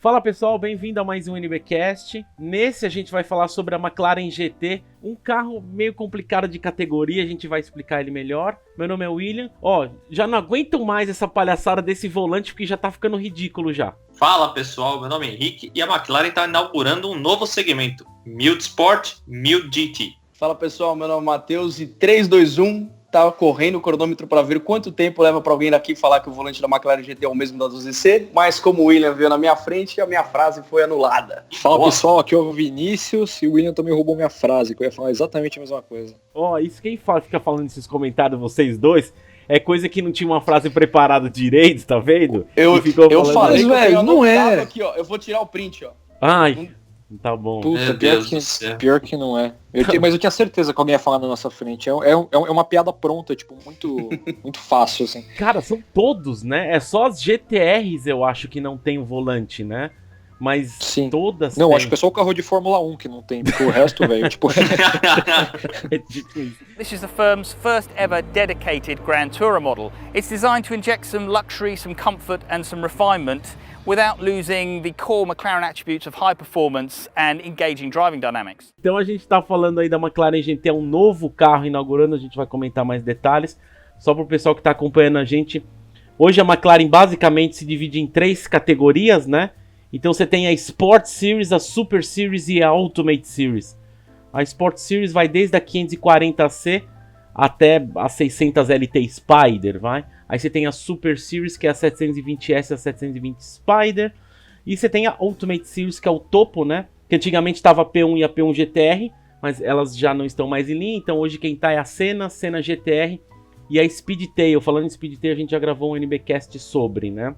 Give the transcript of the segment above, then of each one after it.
Fala pessoal, bem-vindo a mais um NBcast. Nesse a gente vai falar sobre a McLaren GT, um carro meio complicado de categoria, a gente vai explicar ele melhor. Meu nome é William. Já não aguento mais essa palhaçada desse volante porque já tá ficando ridículo já. Fala pessoal, meu nome é Henrique e a McLaren está inaugurando um novo segmento, Mild Sport, Mild GT. Fala pessoal, meu nome é Matheus e 3, 2, 1, tava correndo o cronômetro para ver quanto tempo leva para alguém daqui falar que o volante da McLaren GT é o mesmo da 12C, mas como o William veio na minha frente, a minha frase foi anulada. Fala pessoal, aqui é o Vinícius e o William também roubou minha frase, que eu ia falar exatamente a mesma coisa. Isso quem fica falando nesses comentários, vocês dois, é coisa que não tinha uma frase preparada direito, tá vendo? Eu falei, velho, não é. Aqui, ó, eu vou tirar o print, ó. Ai, tá bom. Puta, pior que não é. Mas eu tinha certeza que alguém ia falar na nossa frente. É uma piada pronta, tipo, muito fácil, assim. Cara, são todos, né? É só as GTRs, eu acho, que não tem o volante, né? Mas sim. Todas não, têm. acho que é só o carro de Fórmula 1 que não tem, porque o resto, velho, tipo... This is the firm's first ever dedicated Grand Tourer model. It's designed to inject some luxury, some comfort and some refinement without losing the core McLaren attributes of high performance and engaging driving dynamics. Então a gente tá falando aí da McLaren GT, é um novo carro inaugurando, a gente vai comentar mais detalhes. Só pro pessoal que tá acompanhando a gente, hoje a McLaren basicamente se divide em 3 categorias, né? Então você tem a Sport Series, a Super Series e a Ultimate Series. A Sport Series vai desde a 540C até a 600 LT Spider, vai? Aí você tem a Super Series, que é a 720S e a 720 Spider. E você tem a Ultimate Series, que é o topo, né? Que antigamente estava a P1 e a P1 GTR, mas elas já não estão mais em linha. Então hoje quem tá é a Senna GTR e a Speedtail. Falando em Speedtail, a gente já gravou um NBcast sobre, né?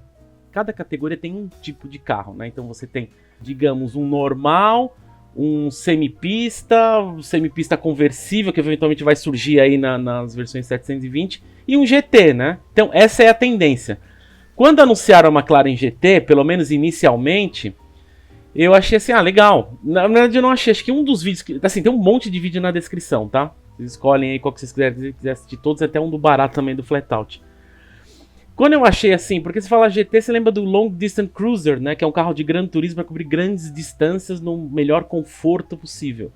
Cada categoria tem um tipo de carro, né? Então você tem, digamos, um normal, um semipista conversível, que eventualmente vai surgir aí nas versões 720, e um GT, né? Então essa é a tendência. Quando anunciaram a McLaren GT, pelo menos inicialmente, eu achei assim, legal. Na verdade eu não achei, acho que um dos vídeos, assim, tem um monte de vídeo na descrição, tá? Vocês escolhem aí qual que vocês quiserem assistir todos, até um do barato também, do Flatout. Quando eu achei assim, porque se fala GT, você lembra do Long Distance Cruiser, né? Que é um carro de grande turismo para cobrir grandes distâncias no melhor conforto possível.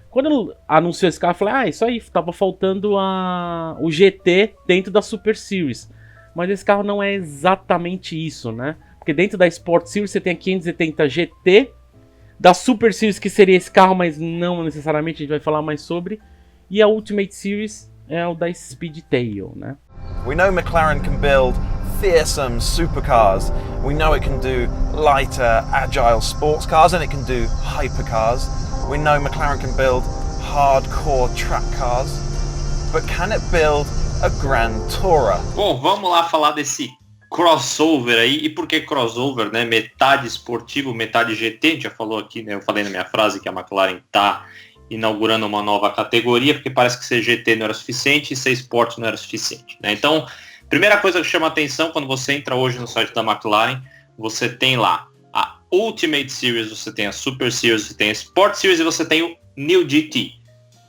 Quando anunciou esse carro, eu falei, isso aí, tava faltando o GT dentro da Super Series. Mas esse carro não é exatamente isso, né? Porque dentro da Sport Series você tem a 570 GT, da Super Series que seria esse carro, mas não necessariamente, a gente vai falar mais sobre. E a Ultimate Series é o da Speedtail, né? We know McLaren can build fearsome supercars. We know it can do lighter, agile sports cars and it can do hypercars. We know McLaren can build hardcore track cars. But can it build a Grand Tourer? Bom, vamos lá falar desse crossover aí. E por que crossover, né? Metade esportivo, metade GT. A gente já falou aqui, né? Eu falei na minha frase que a McLaren tá inaugurando uma nova categoria, porque parece que ser GT não era suficiente e ser Sport não era suficiente, né? Então, primeira coisa que chama atenção quando você entra hoje no site da McLaren, você tem lá a Ultimate Series, você tem a Super Series, você tem a Sport Series e você tem o New GT.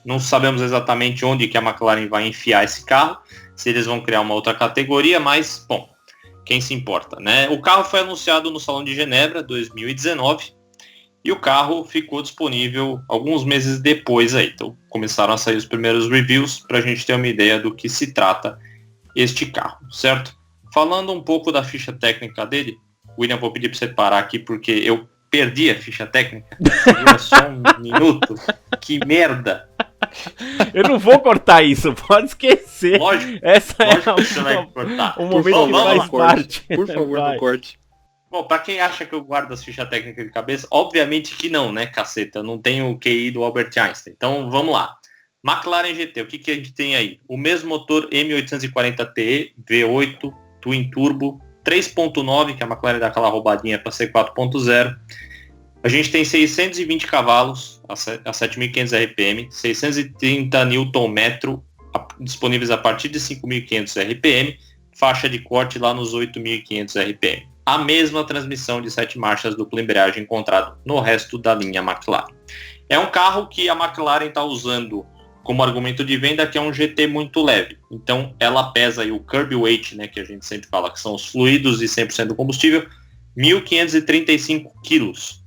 Não sabemos exatamente onde que a McLaren vai enfiar esse carro, se eles vão criar uma outra categoria, mas, bom, quem se importa, né? O carro foi anunciado no Salão de Genebra 2019, e o carro ficou disponível alguns meses depois aí. Então começaram a sair os primeiros reviews para a gente ter uma ideia do que se trata este carro, certo? Falando um pouco da ficha técnica dele, William, vou pedir para você parar aqui porque eu perdi a ficha técnica. Segura só um minuto. Que merda! Eu não vou cortar isso, pode esquecer. Lógico, essa lógico é que você vai cortar. um momento que faz parte. Por favor, não corte. Bom, pra quem acha que eu guardo as fichas técnicas de cabeça, obviamente que não, né, caceta? Eu não tenho o QI do Albert Einstein. Então, vamos lá. McLaren GT, o que a gente tem aí? O mesmo motor M840 V8 Twin Turbo 3.9, que a McLaren dá aquela roubadinha para ser 4.0. A gente tem 620 cavalos a 7.500 RPM, 630 Nm disponíveis a partir de 5.500 RPM, faixa de corte lá nos 8.500 RPM. A mesma transmissão de 7 marchas dupla embreagem encontrado no resto da linha McLaren. É um carro que a McLaren está usando como argumento de venda, que é um GT muito leve. Então ela pesa aí o curb weight, né, que a gente sempre fala que são os fluidos e 100% do combustível, 1.535 quilos.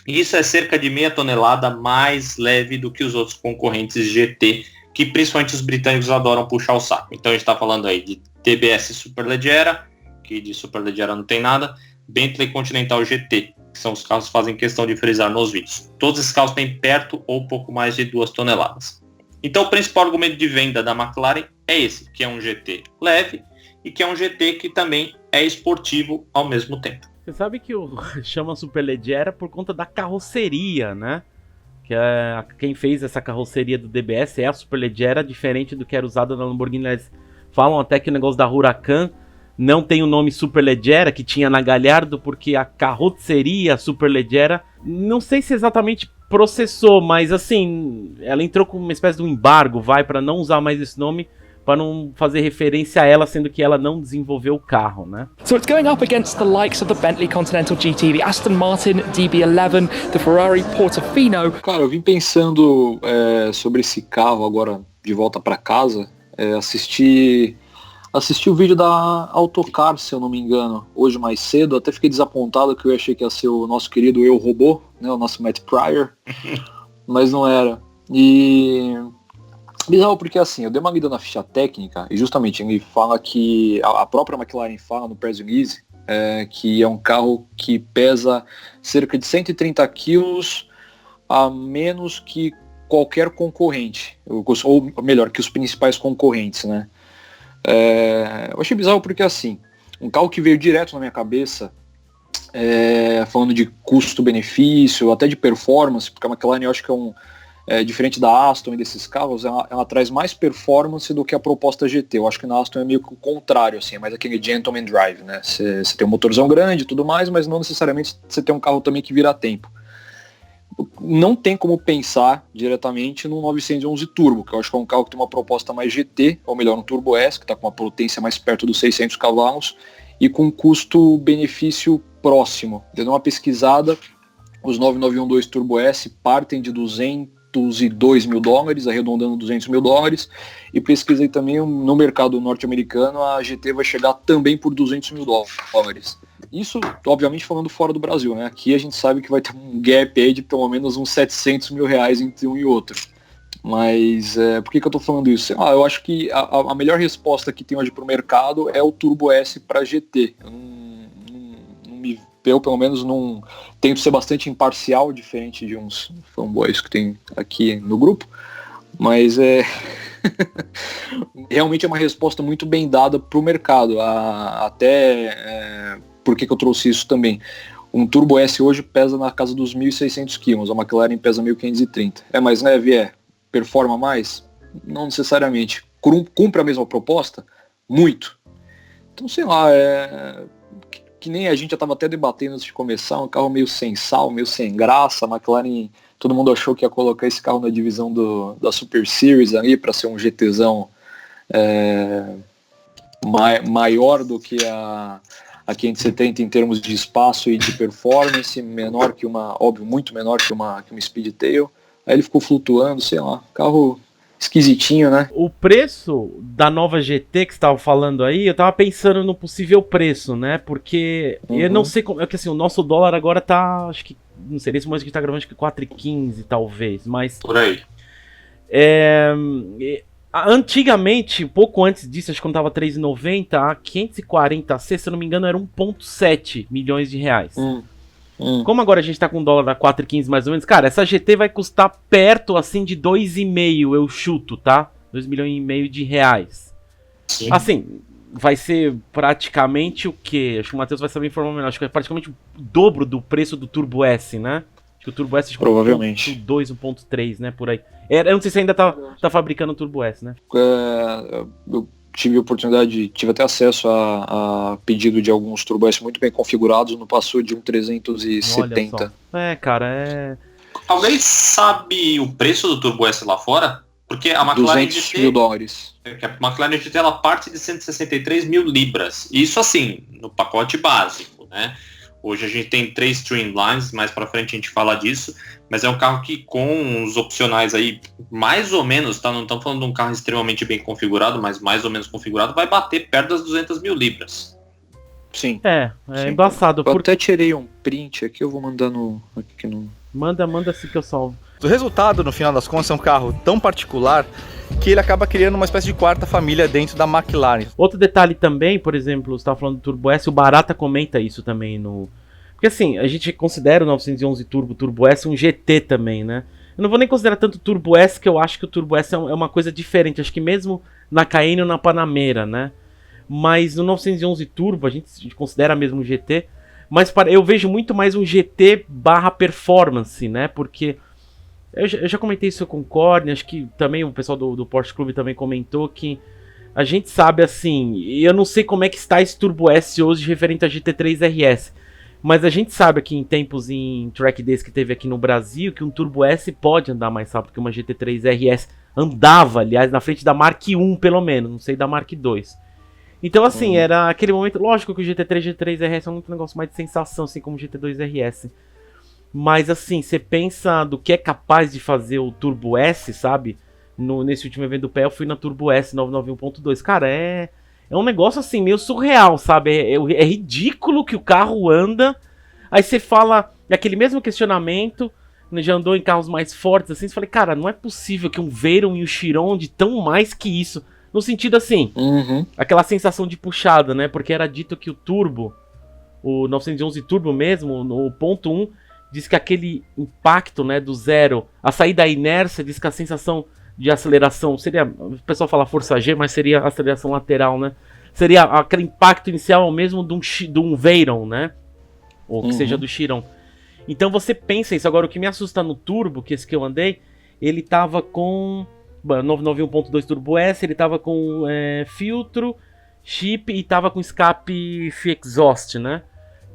Isso é cerca de meia tonelada mais leve do que os outros concorrentes GT, que principalmente os britânicos adoram puxar o saco. Então a gente está falando aí de TBS Superleggera, que de Superleggera não tem nada, Bentley Continental GT, que são os carros que fazem questão de frisar nos vídeos. Todos esses carros têm perto ou pouco mais de 2 toneladas. Então o principal argumento de venda da McLaren é esse, que é um GT leve e que é um GT que também é esportivo ao mesmo tempo. Você sabe que chama Superleggera por conta da carroceria, né? Que quem fez essa carroceria do DBS é a Superleggera, diferente do que era usado na Lamborghini. Eles falam até que o negócio da Huracan não tem o nome Superleggera, que tinha na Gallardo, porque a carroceria Superleggera, não sei se exatamente processou, mas assim, ela entrou com uma espécie de um embargo, para não usar mais esse nome, para não fazer referência a ela, sendo que ela não desenvolveu o carro, né? So it's going up against the likes of the Bentley Continental GT, the Aston Martin DB11, the Ferrari Portofino. Cara, eu vim pensando sobre esse carro agora de volta para casa, assisti o vídeo da Autocar, se eu não me engano, hoje mais cedo. Até fiquei desapontado que eu achei que ia ser o nosso querido Eu Robô, né, o nosso Matt Pryor, mas não era. E bizarro porque assim, eu dei uma lida na ficha técnica e justamente ele fala que a própria McLaren fala no Press Release que é um carro que pesa cerca de 130 quilos a menos que qualquer concorrente, ou melhor, que os principais concorrentes, né? Eu achei bizarro porque assim, um carro que veio direto na minha cabeça, falando de custo-benefício, até de performance, porque a McLaren eu acho que diferente da Aston e desses carros, ela traz mais performance do que a proposta GT. Eu acho que na Aston é meio que o contrário, assim, é mais aquele gentleman drive, né? Você tem um motorzão grande e tudo mais, mas não necessariamente você tem um carro também que vira a tempo. Não tem como pensar diretamente no 911 Turbo, que eu acho que é um carro que tem uma proposta mais GT, ou melhor, um Turbo S, que está com uma potência mais perto dos 600 cavalos, e com um custo-benefício próximo. Dando uma pesquisada, os 9912 Turbo S partem de $202 mil, arredondando $200 mil, e pesquisei também no mercado norte-americano, a GT vai chegar também por $200 mil. Isso, obviamente, falando fora do Brasil, né? Aqui a gente sabe que vai ter um gap aí de pelo menos uns $700 mil entre um e outro. Mas por que eu tô falando isso? Eu acho que a melhor resposta que tem hoje pro mercado é o Turbo S para GT. Eu pelo menos não tento ser bastante imparcial, diferente de uns fanboys que tem aqui no grupo, mas realmente é uma resposta muito bem dada para o mercado. Por que eu trouxe isso também? Um Turbo S hoje pesa na casa dos 1.600 kg, a McLaren pesa 1.530. É mais leve? Performa mais? Não necessariamente. Cumpre a mesma proposta? Muito. Então, sei lá, que nem a gente já estava até debatendo antes de começar, um carro meio sem sal, meio sem graça. A McLaren, todo mundo achou que ia colocar esse carro na divisão da Super Series ali para ser um GTzão maior do que a 570 em termos de espaço e de performance, menor que muito menor que uma Speedtail. Aí ele ficou flutuando, sei lá, carro esquisitinho, né? O preço da nova GT que você estava falando aí, eu tava pensando no possível preço, né? Porque eu não sei como. É que assim, o nosso dólar agora tá. Acho que. Não sei, nesse momento que a gente tá gravando, acho que 4,15 talvez, mas. Por aí. Antigamente, pouco antes disso, acho que quando tava 3,90, a 540C, se eu não me engano, era 1,7 milhões de reais. Como agora a gente tá com dólar a 4,15 mais ou menos, cara, essa GT vai custar perto, assim, de 2,5, eu chuto, tá? 2,5 milhões de reais. Sim. Assim, vai ser praticamente o quê? Acho que o Matheus vai saber informar melhor. Acho que é praticamente o dobro do preço do Turbo S, né? Acho que o Turbo S... Provavelmente. 1.2, 1.3, né? Por aí. Eu não sei se ainda tá fabricando o Turbo S, né? Eu tive até acesso a pedido de alguns Turbo S muito bem configurados, não passou de um 370. Cara, Alguém sabe o preço do Turbo S lá fora? Porque a McLaren $200 mil. A McLaren GT ela parte de 163 mil libras. Isso assim, no pacote básico, né? Hoje a gente tem 3 Streamlines, mais pra frente a gente fala disso, mas é um carro que com os opcionais aí, mais ou menos, tá? Não estamos falando de um carro extremamente bem configurado, mas mais ou menos configurado, vai bater perto das 200 mil libras. Sim. É Sim. embaçado. Eu até tirei um print aqui, eu vou mandando aqui no... Manda assim que eu salvo. O resultado, no final das contas, é um carro tão particular que ele acaba criando uma espécie de quarta família dentro da McLaren. Outro detalhe também, por exemplo, você estava falando do Turbo S, o Barata comenta isso também no... Porque assim, a gente considera o 911 Turbo S um GT também, né? Eu não vou nem considerar tanto o Turbo S, que eu acho que o Turbo S é uma coisa diferente. Acho que mesmo na Cayenne ou na Panamera, né? Mas no 911 Turbo, a gente considera mesmo um GT. Mas eu vejo muito mais um GT barra performance, né? Porque eu já comentei isso com o Corne, acho que também o pessoal do Porsche Clube também comentou que a gente sabe assim, eu não sei como é que está esse Turbo S hoje referente a GT3 RS, mas a gente sabe aqui em tempos em track days que teve aqui no Brasil que um Turbo S pode andar mais rápido que uma GT3 RS. Andava, aliás, na frente da Mark I pelo menos, não sei da Mark II. Então assim, era aquele momento, lógico que o GT3 RS é um negócio mais de sensação, assim como o GT2 RS. Mas assim, você pensa do que é capaz de fazer o Turbo S, sabe? Nesse último evento do pé, eu fui na Turbo S 991.2. Cara, é um negócio assim, meio surreal, sabe? É ridículo que o carro anda. Aí você fala, aquele mesmo questionamento, já andou em carros mais fortes, assim, você fala, cara, não é possível que um Veyron e o Chiron de tão mais que isso. No sentido assim, aquela sensação de puxada, né? Porque era dito que o Turbo, o 911 Turbo mesmo, no ponto 1, diz que aquele impacto, né, do zero, a sair da inércia, diz que a sensação de aceleração seria, o pessoal fala força G, mas seria aceleração lateral, né? Seria aquele impacto inicial mesmo de um Veyron, né? Ou que seja do Chiron. Então você pensa isso. Agora, o que me assusta no Turbo, que esse que eu andei, ele tava com 991.2 Turbo S, ele tava com filtro, chip e tava com escape free exhaust, né?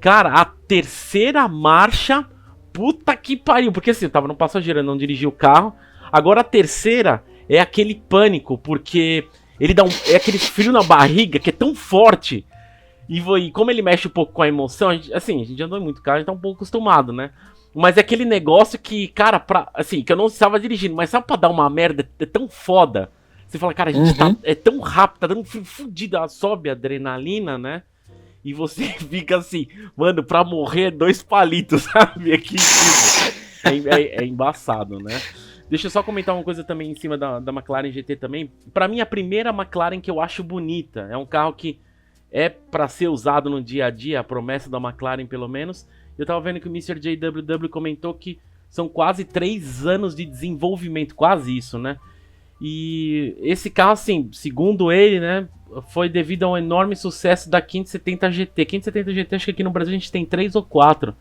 Cara, a terceira marcha, puta que pariu. Porque assim, eu tava no passageiro, eu não dirigi o carro. Agora a terceira é aquele pânico, porque ele dá é aquele frio na barriga que é tão forte. E como ele mexe um pouco com a emoção, a gente andou em muito carro, a gente tá um pouco acostumado, né? Mas é aquele negócio que, cara, que eu não estava dirigindo, mas sabe pra dar uma merda, é tão foda. Você fala, cara, a gente é tão rápido, tá dando frio fudido, sobe a adrenalina, né? E você fica assim, mano, pra morrer 2 palitos, sabe? Aqui, é embaçado, né? Deixa eu só comentar uma coisa também em cima da McLaren GT também. Pra mim, a primeira McLaren que eu acho bonita. É um carro que é pra ser usado no dia a dia, a promessa da McLaren pelo menos. Eu tava vendo que o Mr. JWW comentou que são quase 3 anos de desenvolvimento, quase isso, né? E esse carro, assim, segundo ele, né, foi devido ao enorme sucesso da 570 GT. 570 GT, acho que aqui no Brasil a gente tem 3 ou 4.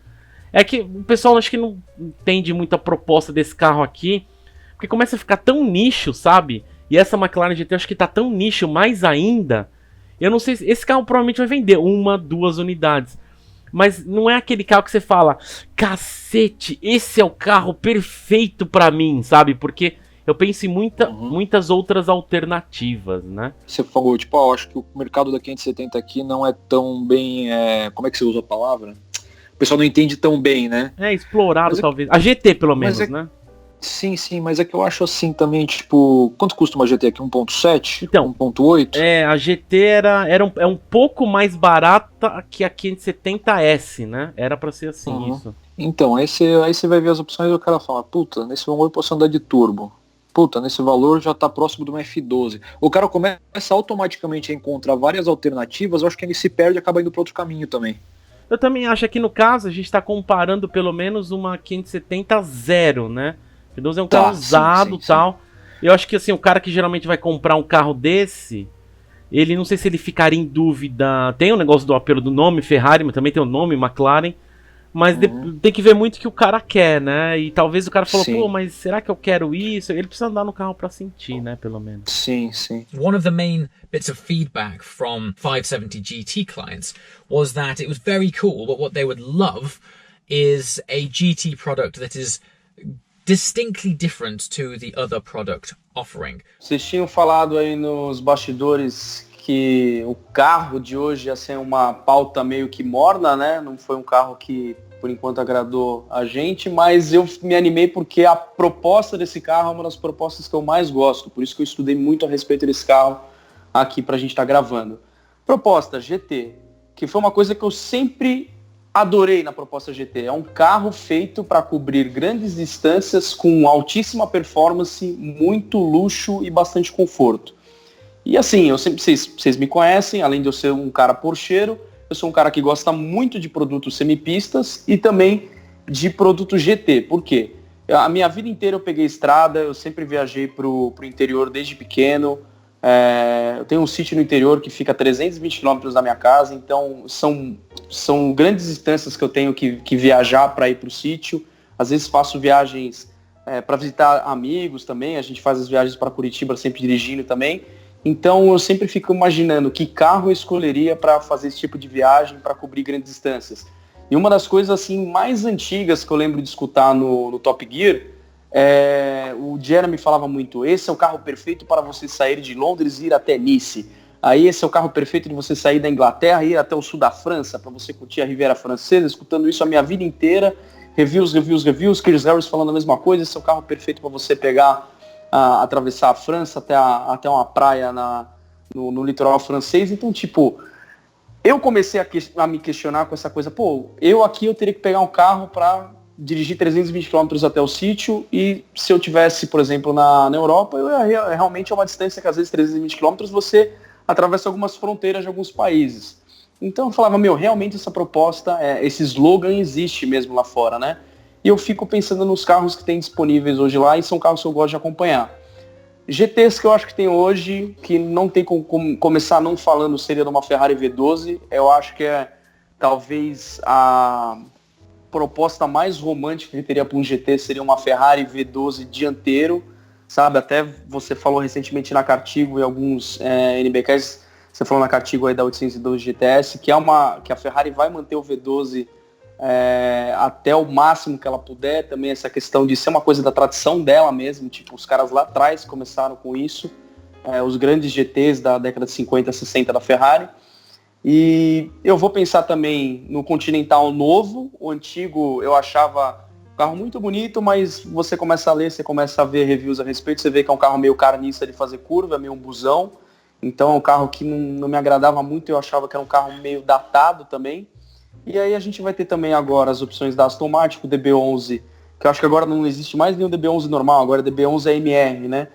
É que o pessoal acho que não entende muito a proposta desse carro aqui, porque começa a ficar tão nicho, sabe? E essa McLaren GT acho que tá tão nicho mais ainda. Eu não sei se esse carro provavelmente vai vender 1, 2 unidades. Mas não é aquele carro que você fala, cacete, esse é o carro perfeito pra mim, sabe? Porque eu penso em muitas outras alternativas, né? Você falou, tipo, eu acho que o mercado da 570 aqui não é tão bem, como é que você usa a palavra? O pessoal não entende tão bem, né? É, explorado talvez. A GT pelo menos, né? Sim, mas é que eu acho assim também, tipo, quanto custa uma GT aqui? 1.7? Então, 1.8? A GT é um pouco mais barata que a 570S, né? Era pra ser assim, isso. Então, aí você vai ver as opções e o cara fala, puta, nesse valor eu posso andar de turbo. Puta, nesse valor já tá próximo do F12. O cara começa automaticamente a encontrar várias alternativas, eu acho que ele se perde e acaba indo para outro caminho também. Eu também acho que no caso a gente tá comparando pelo menos uma 570-0, né? F12 é um carro usado e tal. Eu acho que assim, o cara que geralmente vai comprar um carro desse, ele não sei se ele ficaria em dúvida. Tem o negócio do apelo do nome Ferrari, mas também tem o nome McLaren. Mas tem que ver muito o que o cara quer, né? E talvez o cara falou, pô, mas será que eu quero isso? Ele precisa andar no carro pra sentir, né? Pelo menos. Sim. One of the main bits of feedback from 570 GT clients was that it was very cool, but what they would love is a GT product that is distinctly different to the other product offering. Vocês tinham falado aí nos bastidores que o carro de hoje ia ser uma pauta meio que morna, né? Não foi um carro que, por enquanto, agradou a gente, mas eu me animei porque a proposta desse carro é uma das propostas que eu mais gosto, por isso que eu estudei muito a respeito desse carro aqui pra gente estar gravando. Proposta GT, que foi uma coisa que eu sempre adorei na proposta GT. É um carro feito para cobrir grandes distâncias com altíssima performance, muito luxo e bastante conforto. E assim, vocês me conhecem, além de eu ser um cara porcheiro, eu sou um cara que gosta muito de produtos semipistas e também de produto GT. Por quê? A minha vida inteira eu peguei estrada, eu sempre viajei pro interior desde pequeno. Eu tenho um sítio no interior que fica a 320 km da minha casa, então são grandes distâncias que eu tenho que viajar para ir para o sítio. Às vezes faço viagens para visitar amigos também, a gente faz as viagens para Curitiba sempre dirigindo também. Então eu sempre fico imaginando que carro eu escolheria para fazer esse tipo de viagem, para cobrir grandes distâncias. E uma das coisas assim mais antigas que eu lembro de escutar no Top Gear, o Jeremy falava muito, esse é o carro perfeito para você sair de Londres e ir até Nice. Aí esse é o carro perfeito de você sair da Inglaterra e ir até o sul da França, para você curtir a Riviera Francesa, escutando isso a minha vida inteira. Reviews, Chris Harris falando a mesma coisa, esse é o carro perfeito para você pegar, atravessar a França até uma praia no litoral francês. Então, tipo, eu comecei a me questionar com essa coisa, eu teria que pegar um carro para dirigir 320 km até o sítio, e se eu tivesse, por exemplo, na Europa, realmente é uma distância que às vezes 320 km você atravessa algumas fronteiras de alguns países. Então eu falava, realmente essa proposta, esse slogan existe mesmo lá fora, né? E eu fico pensando nos carros que tem disponíveis hoje lá, e são carros que eu gosto de acompanhar. GTs que eu acho que tem hoje, que não tem como começar não falando, seria de uma Ferrari V12. Eu acho que é talvez a proposta mais romântica que teria para um GT seria uma Ferrari V12 dianteiro, sabe? Até você falou recentemente na Cartigo e alguns NBKs, você falou na Cartigo aí da 812 GTS, que a Ferrari vai manter o V12 até o máximo que ela puder. Também essa questão de ser uma coisa da tradição dela mesmo, tipo, os caras lá atrás começaram com isso, os grandes GTs da década de 50, 60 da Ferrari. E eu vou pensar também no Continental novo. O antigo eu achava um carro muito bonito, mas você começa a ler, você começa a ver reviews a respeito, você vê que é um carro meio carniça de fazer curva, meio um busão. Então é um carro que não me agradava muito, eu achava que era um carro meio datado também. E aí a gente vai ter também agora as opções da Aston Martin, o DB11, que eu acho que agora não existe mais nenhum DB11 normal, agora DB11 é MR, né?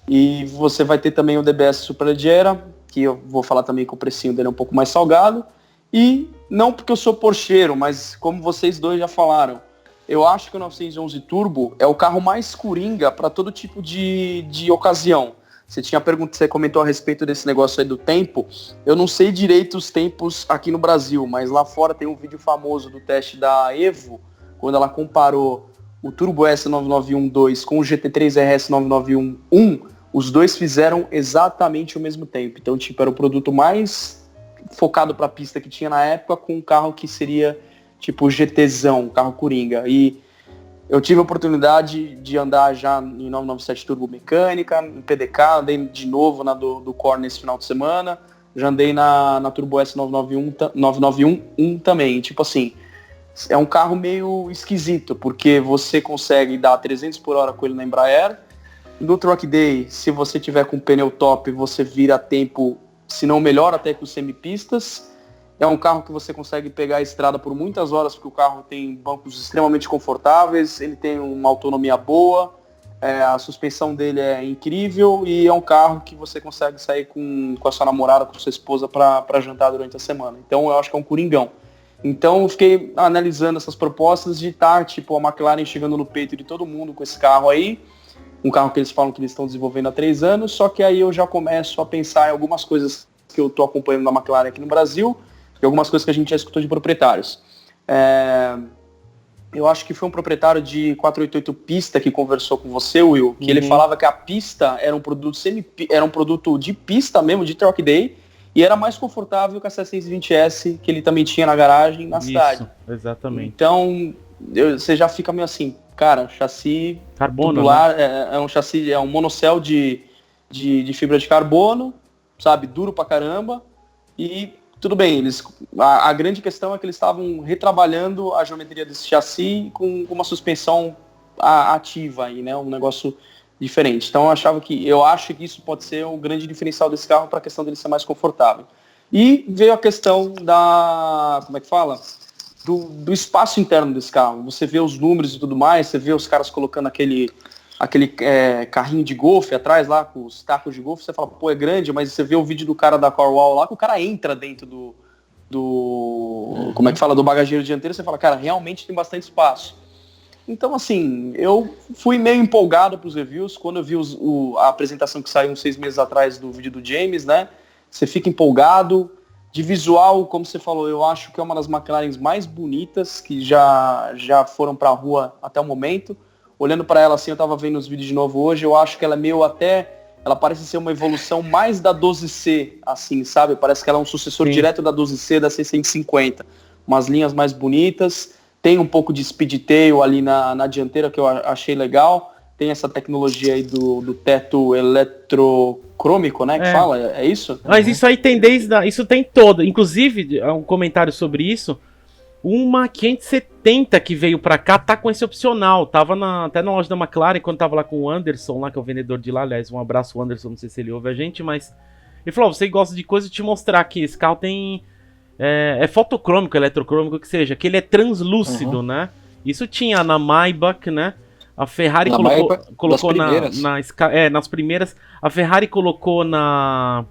E você vai ter também o DBS Superleggera, que eu vou falar também que o precinho dele é um pouco mais salgado. E não porque eu sou porcheiro, mas como vocês dois já falaram, eu acho que o 911 Turbo é o carro mais coringa para todo tipo de ocasião. Você comentou a respeito desse negócio aí do tempo. Eu não sei direito os tempos aqui no Brasil, mas lá fora tem um vídeo famoso do teste da Evo, quando ela comparou o Turbo S9912 com o GT3 RS 9911, os dois fizeram exatamente o mesmo tempo. Então, tipo, era o produto mais focado para a pista que tinha na época, com um carro que seria tipo GTzão, carro coringa. E eu tive a oportunidade de andar já em 997 Turbo mecânica, em PDK, andei de novo na do Core nesse final de semana, já andei na Turbo S 9911 também. Tipo assim, é um carro meio esquisito, porque você consegue dar 300 por hora com ele na Embraer. No Track Day, se você tiver com pneu top, você vira tempo, se não melhor, até com semipistas. É um carro que você consegue pegar a estrada por muitas horas, porque o carro tem bancos extremamente confortáveis, ele tem uma autonomia boa, a suspensão dele é incrível, e é um carro que você consegue sair com a sua namorada, com a sua esposa para jantar durante a semana. Então eu acho que é um coringão. Então eu fiquei analisando essas propostas de estar, tipo, a McLaren chegando no peito de todo mundo com esse carro aí, um carro que eles falam que eles estão desenvolvendo há 3 anos, só que aí eu já começo a pensar em algumas coisas que eu estou acompanhando na McLaren aqui no Brasil, e algumas coisas que a gente já escutou de proprietários. Eu acho que foi um proprietário de 488 pista que conversou com você, Will, que ele falava que a pista era um produto de pista mesmo, de Track Day, e era mais confortável que a C620S que ele também tinha na garagem, na cidade. Exatamente. Então, você já fica meio assim, cara, chassi carbono, tubular, né? é um chassi, é um monocel de fibra de carbono, sabe, duro pra caramba, e tudo bem, a grande questão é que eles estavam retrabalhando a geometria desse chassi com uma suspensão ativa aí, né, um negócio diferente. Então eu acho que isso pode ser um grande diferencial desse carro para a questão dele ser mais confortável. E veio a questão da, como é que fala? Do espaço interno desse carro. Você vê os números e tudo mais, você vê os caras colocando aquele carrinho de golfe atrás lá, com os tacos de golfe, você fala, pô, é grande, mas você vê o vídeo do cara da Corwall lá, que o cara entra dentro do como é que fala, do bagageiro dianteiro, você fala, cara, realmente tem bastante espaço. Então, assim, eu fui meio empolgado pros reviews, quando eu vi a apresentação que saiu uns 6 meses atrás do vídeo do James, né, você fica empolgado. De visual, como você falou, eu acho que é uma das McLarens mais bonitas que já foram pra rua até o momento. Olhando para ela assim, eu tava vendo os vídeos de novo hoje, eu acho que ela é meio ela parece ser uma evolução mais da 12C, assim, sabe? Parece que ela é um sucessor direto da 12C, da C150. Umas linhas mais bonitas, tem um pouco de speedtail ali na dianteira, que eu achei legal. Tem essa tecnologia aí do teto eletrocrômico, né, que fala, é isso? Mas isso aí tem isso tem toda, inclusive, um comentário sobre isso, uma 570 que veio pra cá tá com esse opcional, tava até na loja da McLaren, quando tava lá com o Anderson, lá que é o vendedor de lá, aliás, um abraço Anderson, não sei se ele ouve a gente, mas ele falou, você gosta de coisa, eu te mostrar aqui, esse carro tem, é fotocrômico, eletrocrômico, que seja, que ele é translúcido, né, isso tinha na Maybach, né, a Ferrari colocou nas primeiras, a Ferrari colocou na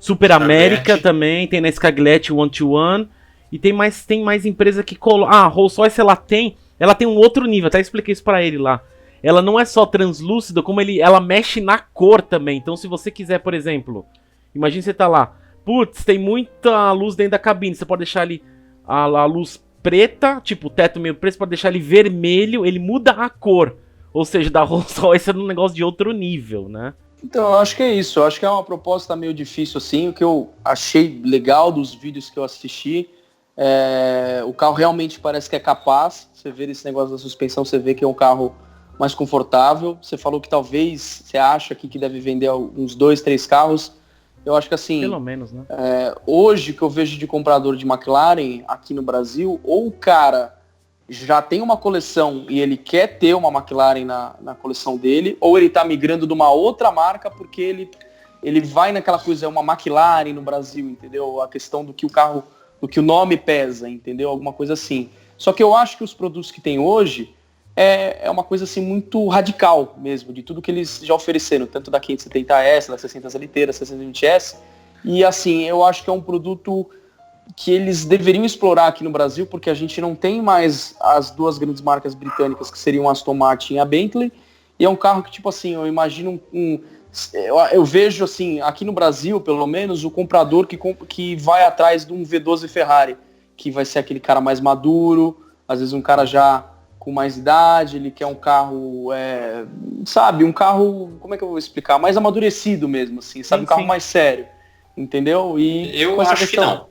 Super América também, tem na Scaglietti 121, e tem mais empresa que coloca. A Rolls-Royce ela tem um outro nível, até expliquei isso pra ele lá. Ela não é só translúcida, como ela mexe na cor também. Então se você quiser, por exemplo, imagine você tá lá, putz, tem muita luz dentro da cabine, você pode deixar ali a luz preta, tipo o teto meio preto, você pode deixar ele vermelho, ele muda a cor. Ou seja, da Rolls-Royce é um negócio de outro nível, né? Então, eu acho que é isso. Eu acho que é uma proposta meio difícil assim. O que eu achei legal dos vídeos que eu assisti, o carro realmente parece que é capaz. Você vê esse negócio da suspensão, você vê que é um carro mais confortável. Você falou que talvez você acha que deve vender uns 2, 3 carros. Eu acho que assim, pelo menos, né? Hoje que eu vejo de comprador de McLaren aqui no Brasil, ou o cara já tem uma coleção e ele quer ter uma McLaren na coleção dele, ou ele tá migrando de uma outra marca porque ele vai naquela coisa, é uma McLaren no Brasil, entendeu? A questão do que o nome pesa, entendeu? Alguma coisa assim. Só que eu acho que os produtos que tem hoje é uma coisa assim muito radical mesmo, de tudo que eles já ofereceram, tanto da 570S, da 600 LT, da 620S, e assim, eu acho que é um produto que eles deveriam explorar aqui no Brasil, porque a gente não tem mais as duas grandes marcas britânicas, que seriam a Aston Martin e a Bentley, e é um carro que, tipo assim, eu imagino eu vejo, assim, aqui no Brasil, pelo menos, o comprador que vai atrás de um V12 Ferrari, que vai ser aquele cara mais maduro, às vezes um cara já com mais idade, ele quer um carro, sabe, um carro, como é que eu vou explicar? Mais amadurecido mesmo, assim, sabe, um carro mais sério, entendeu? E eu acho que não.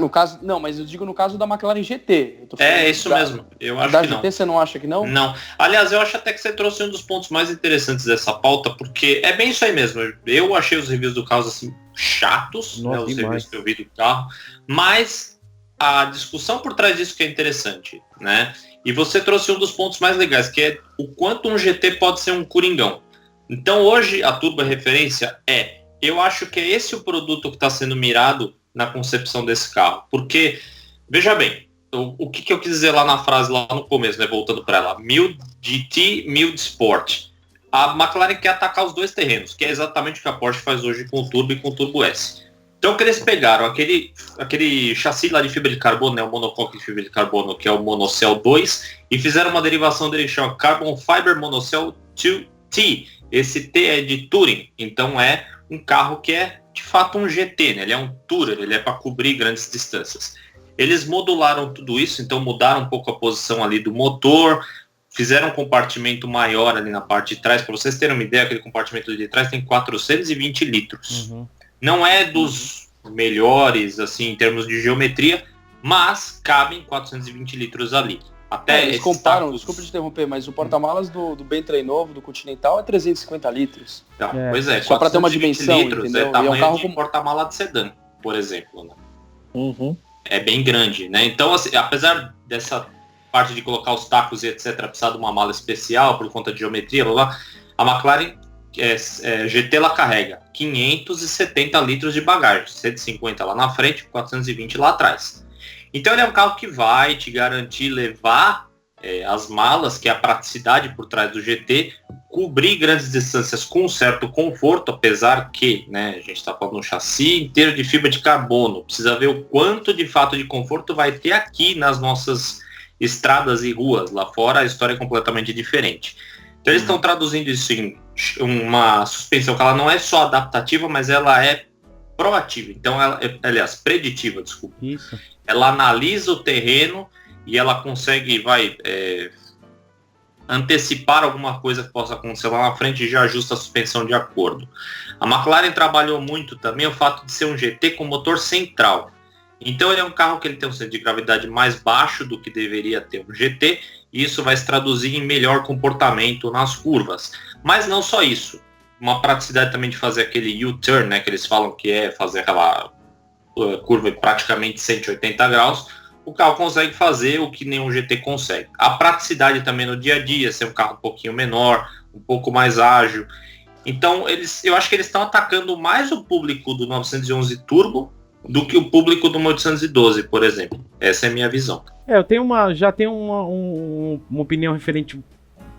No caso, não, mas eu digo no caso da McLaren GT. Isso mesmo. Eu acho da que GT, não. Você não acha que não? Não. Aliás, eu acho até que você trouxe um dos pontos mais interessantes dessa pauta, porque é bem isso aí mesmo. Eu achei os reviews do carro assim chatos, né, os reviews que eu vi do carro, mas a discussão por trás disso que é interessante, né? E você trouxe um dos pontos mais legais, que é o quanto um GT pode ser um coringão. Então hoje a turbo referência eu acho que é esse o produto que está sendo mirado na concepção desse carro. Porque, veja bem, o que eu quis dizer lá na frase, lá no começo, né, voltando para ela, Mild GT, Mild Sport. A McLaren quer atacar os dois terrenos, que é exatamente o que a Porsche faz hoje com o Turbo e com o Turbo S. Então, que eles pegaram aquele chassi lá de fibra de carbono, né, o monocoque de fibra de carbono, que é o Monocell 2, e fizeram uma derivação dele que chama Carbon Fiber Monocell 2T. Esse T é de Touring, então é um carro que é de fato um GT, né? Ele é um Tourer, ele é para cobrir grandes distâncias. Eles modularam tudo isso, então mudaram um pouco a posição ali do motor, fizeram um compartimento maior ali na parte de trás. Para vocês terem uma ideia, aquele compartimento de trás tem 420 litros. Não é dos melhores, assim, em termos de geometria, mas cabem 420 litros ali. Até eles comparam, desculpa te interromper, mas o porta-malas do Bentley novo, do Continental, é 350 litros. Então, pois é, só para ter uma dimensão, litros, entendeu? É tamanho um carro de porta-mala de sedã, por exemplo. Né? É bem grande, né? Então, assim, apesar dessa parte de colocar os tacos e etc, precisar de uma mala especial por conta de geometria, a McLaren GT ela carrega 570 litros de bagagem, 150 lá na frente, 420 lá atrás. Então ele é um carro que vai te garantir levar as malas, que é a praticidade por trás do GT, cobrir grandes distâncias com um certo conforto, apesar que, né, a gente está falando de um chassi inteiro de fibra de carbono, precisa ver o quanto de fato de conforto vai ter aqui nas nossas estradas e ruas. Lá fora a história é completamente diferente. Então eles estão traduzindo isso em uma suspensão que ela não é só adaptativa, mas ela é proativa. Então, aliás, preditiva, desculpa. Isso. Ela analisa o terreno e ela consegue, antecipar alguma coisa que possa acontecer lá na frente e já ajusta a suspensão de acordo. A McLaren trabalhou muito também o fato de ser um GT com motor central. Então ele é um carro que ele tem um centro de gravidade mais baixo do que deveria ter um GT, e isso vai se traduzir em melhor comportamento nas curvas. Mas não só isso, uma praticidade também de fazer aquele U-turn, né, que eles falam que é fazer aquela curva em praticamente 180 graus, o carro consegue fazer o que nenhum GT consegue. A praticidade também no dia a dia, ser um carro um pouquinho menor, um pouco mais ágil. Então eu acho que eles estão atacando mais o público do 911 Turbo do que o público do 812, por exemplo. Essa é a minha visão. Eu já tenho uma opinião referente,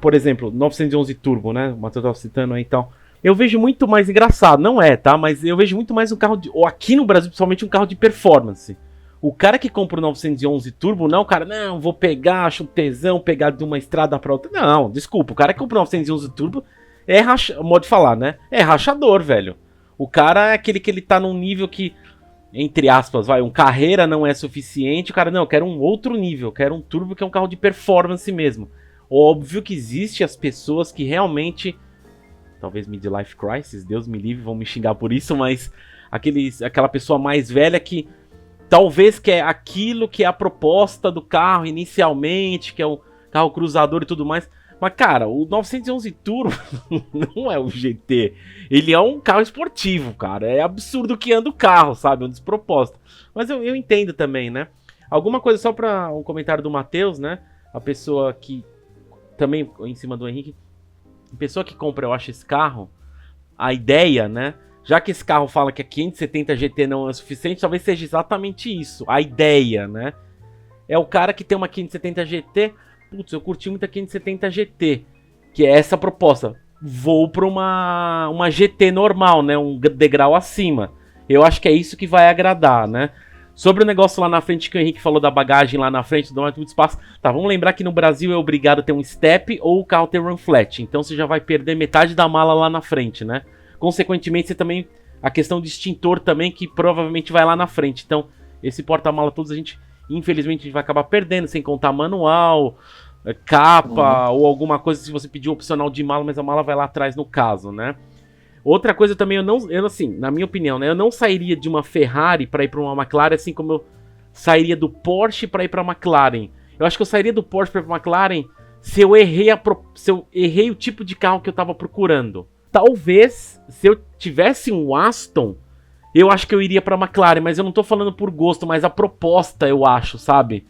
por exemplo, 911 Turbo, né? O Matheus estava citando aí e tal. Eu vejo muito mais engraçado, não é, tá? Mas eu vejo muito mais um carro, ou aqui no Brasil, principalmente um carro de performance. O cara que compra o 911 Turbo, não, cara, não, vou pegar, acho um tesão, pegar de uma estrada pra outra. Não, desculpa, o cara que compra o 911 Turbo modo de falar, né? É rachador, velho. O cara é aquele que ele tá num nível que, entre aspas, um carreira não é suficiente. O cara, não, eu quero um outro nível, eu quero um turbo que é um carro de performance mesmo. Óbvio que existe as pessoas que realmente, talvez midlife crisis, Deus me livre, vão me xingar por isso, mas aquela pessoa mais velha que talvez quer aquilo que é a proposta do carro inicialmente, que é o carro cruzador e tudo mais. Mas, cara, o 911 Turbo não é o GT. Ele é um carro esportivo, cara. É absurdo que anda o carro, sabe? É um despropósito. Mas eu entendo também, né? Alguma coisa só para um comentário do Matheus, né? A pessoa que... Também em cima do Henrique. A pessoa que compra, eu acho, esse carro, a ideia, né? Já que esse carro fala que a 570 GT não é suficiente, talvez seja exatamente isso. A ideia, né? É o cara que tem uma 570 GT... Putz, eu curti muito a 570 GT, que é essa proposta. Vou para uma GT normal, né? Um degrau acima. Eu acho que é isso que vai agradar, né? Sobre o negócio lá na frente que o Henrique falou da bagagem lá na frente, não é muito espaço. Tá, vamos lembrar que no Brasil é obrigado a ter um step ou o carro ter run flat. Então você já vai perder metade da mala lá na frente, né? Consequentemente, você também... A questão de extintor também, que provavelmente vai lá na frente. Então, esse porta-mala todos infelizmente, a gente vai acabar perdendo, sem contar manual, capa ou alguma coisa se você pedir opcional de mala, mas a mala vai lá atrás no caso, né? Outra coisa também, eu assim, na minha opinião, né? Eu não sairia de uma Ferrari para ir para uma McLaren, assim como eu sairia do Porsche para ir para a McLaren. Eu acho que eu sairia do Porsche para ir para a McLaren se eu errei o tipo de carro que eu estava procurando. Talvez, se eu tivesse um Aston, eu acho que eu iria pra McLaren, mas eu não tô falando por gosto, mas a proposta eu acho, sabe?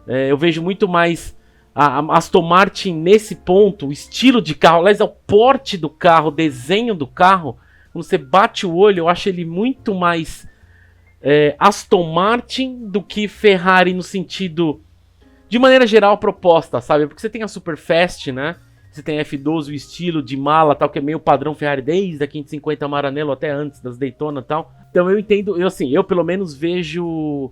Eu vejo muito mais a Aston Martin nesse ponto, o estilo de carro, aliás, o porte do carro, o desenho do carro, quando você bate o olho, eu acho ele muito mais Aston Martin do que Ferrari no sentido, de maneira geral, a proposta, sabe? Porque você tem a Superfast, né? Você tem a F12, o estilo de mala tal, que é meio padrão Ferrari desde a 550 Maranello até antes das Daytona e tal. Então eu entendo, eu pelo menos vejo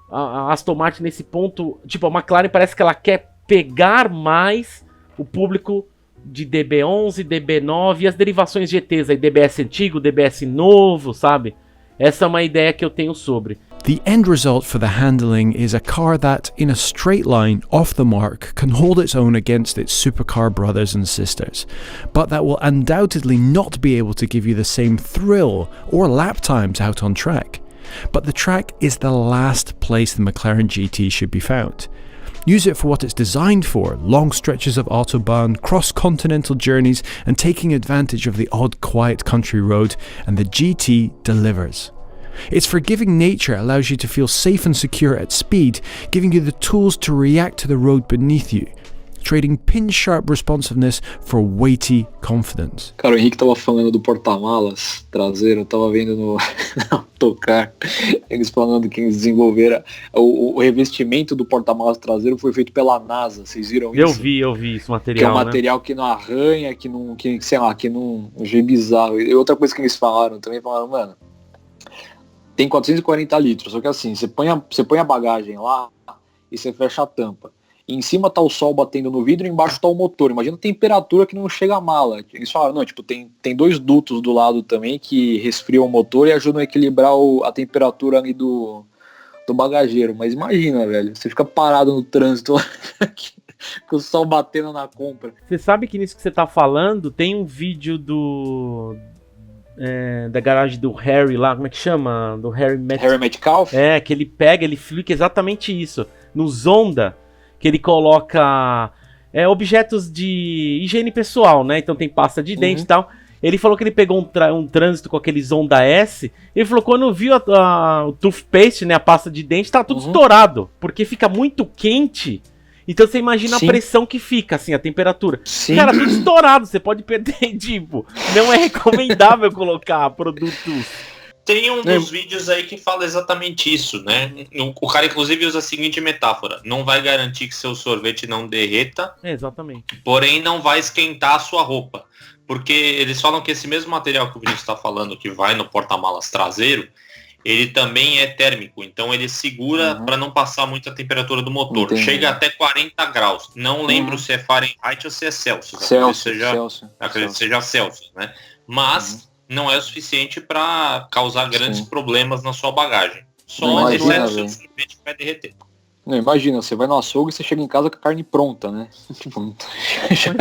a Aston Martin nesse ponto. Tipo, a McLaren parece que ela quer pegar mais o público de DB11, DB9 e as derivações GTs aí, DBS antigo, DBS novo, sabe? Essa é uma ideia que eu tenho sobre. The end result for the handling is a car that, in a straight line off the mark, can hold its own against its supercar brothers and sisters, but that will undoubtedly not be able to give you the same thrill or lap times out on track. But the track is the last place the McLaren GT should be found. Use it for what it's designed for, long stretches of autobahn, cross-continental journeys, and taking advantage of the odd quiet country road, and the GT delivers. Its forgiving nature allows you to feel safe and secure at speed, giving you the tools to react to the road beneath you. trading pin-sharp responsiveness for weighty confidence. Cara, o Henrique tava falando do porta-malas traseiro, eu tava vendo no Autocar, eles falando que eles desenvolveram o revestimento do porta-malas traseiro foi feito pela NASA, vocês viram isso? Eu vi esse material, que é um material que não arranha, que não, sei lá, que não é bizarro. E outra coisa que eles falaram, mano, tem 440 litros, só que assim, você põe a bagagem lá e você fecha a tampa. E em cima tá o sol batendo no vidro e embaixo tá o motor. Imagina a temperatura que não chega a mala. Eles falaram, não, tipo, tem 2 dutos do lado também que resfriam o motor e ajudam a equilibrar a temperatura ali do bagageiro. Mas imagina, velho, você fica parado no trânsito com o sol batendo na compra. Você sabe que nisso que você tá falando, tem um vídeo da garagem do Harry lá, como é que chama? Do Harry Metcalf? Que ele explica exatamente isso. No Zonda, que ele coloca objetos de higiene pessoal, né? Então tem pasta de dente e tal. Ele falou que ele pegou um trânsito com aquele Zonda S. Ele falou que quando viu o toothpaste, né? A pasta de dente, tá tudo estourado. Porque fica muito quente. Então você imagina a pressão que fica, assim, a temperatura. Sim. Cara, tudo estourado, você pode perder, tipo, não é recomendável colocar produtos. Tem um dos vídeos aí que fala exatamente isso, né? O cara, inclusive, usa a seguinte metáfora. Não vai garantir que seu sorvete não derreta. Exatamente. Porém, não vai esquentar a sua roupa. Porque eles falam que esse mesmo material que o Vinícius está falando, que vai no porta-malas traseiro, ele também é térmico, então ele segura para não passar muito a temperatura do motor. Entendi. Chega até 40 graus. Não lembro se é Fahrenheit ou se é Celsius. Acredito que seja Celsius, né? Mas não é o suficiente para causar grandes problemas na sua bagagem. Só exceto o seu sorvete que vai derreter. Não, imagina, você vai no açougue e você chega em casa com a carne pronta, né? Tipo,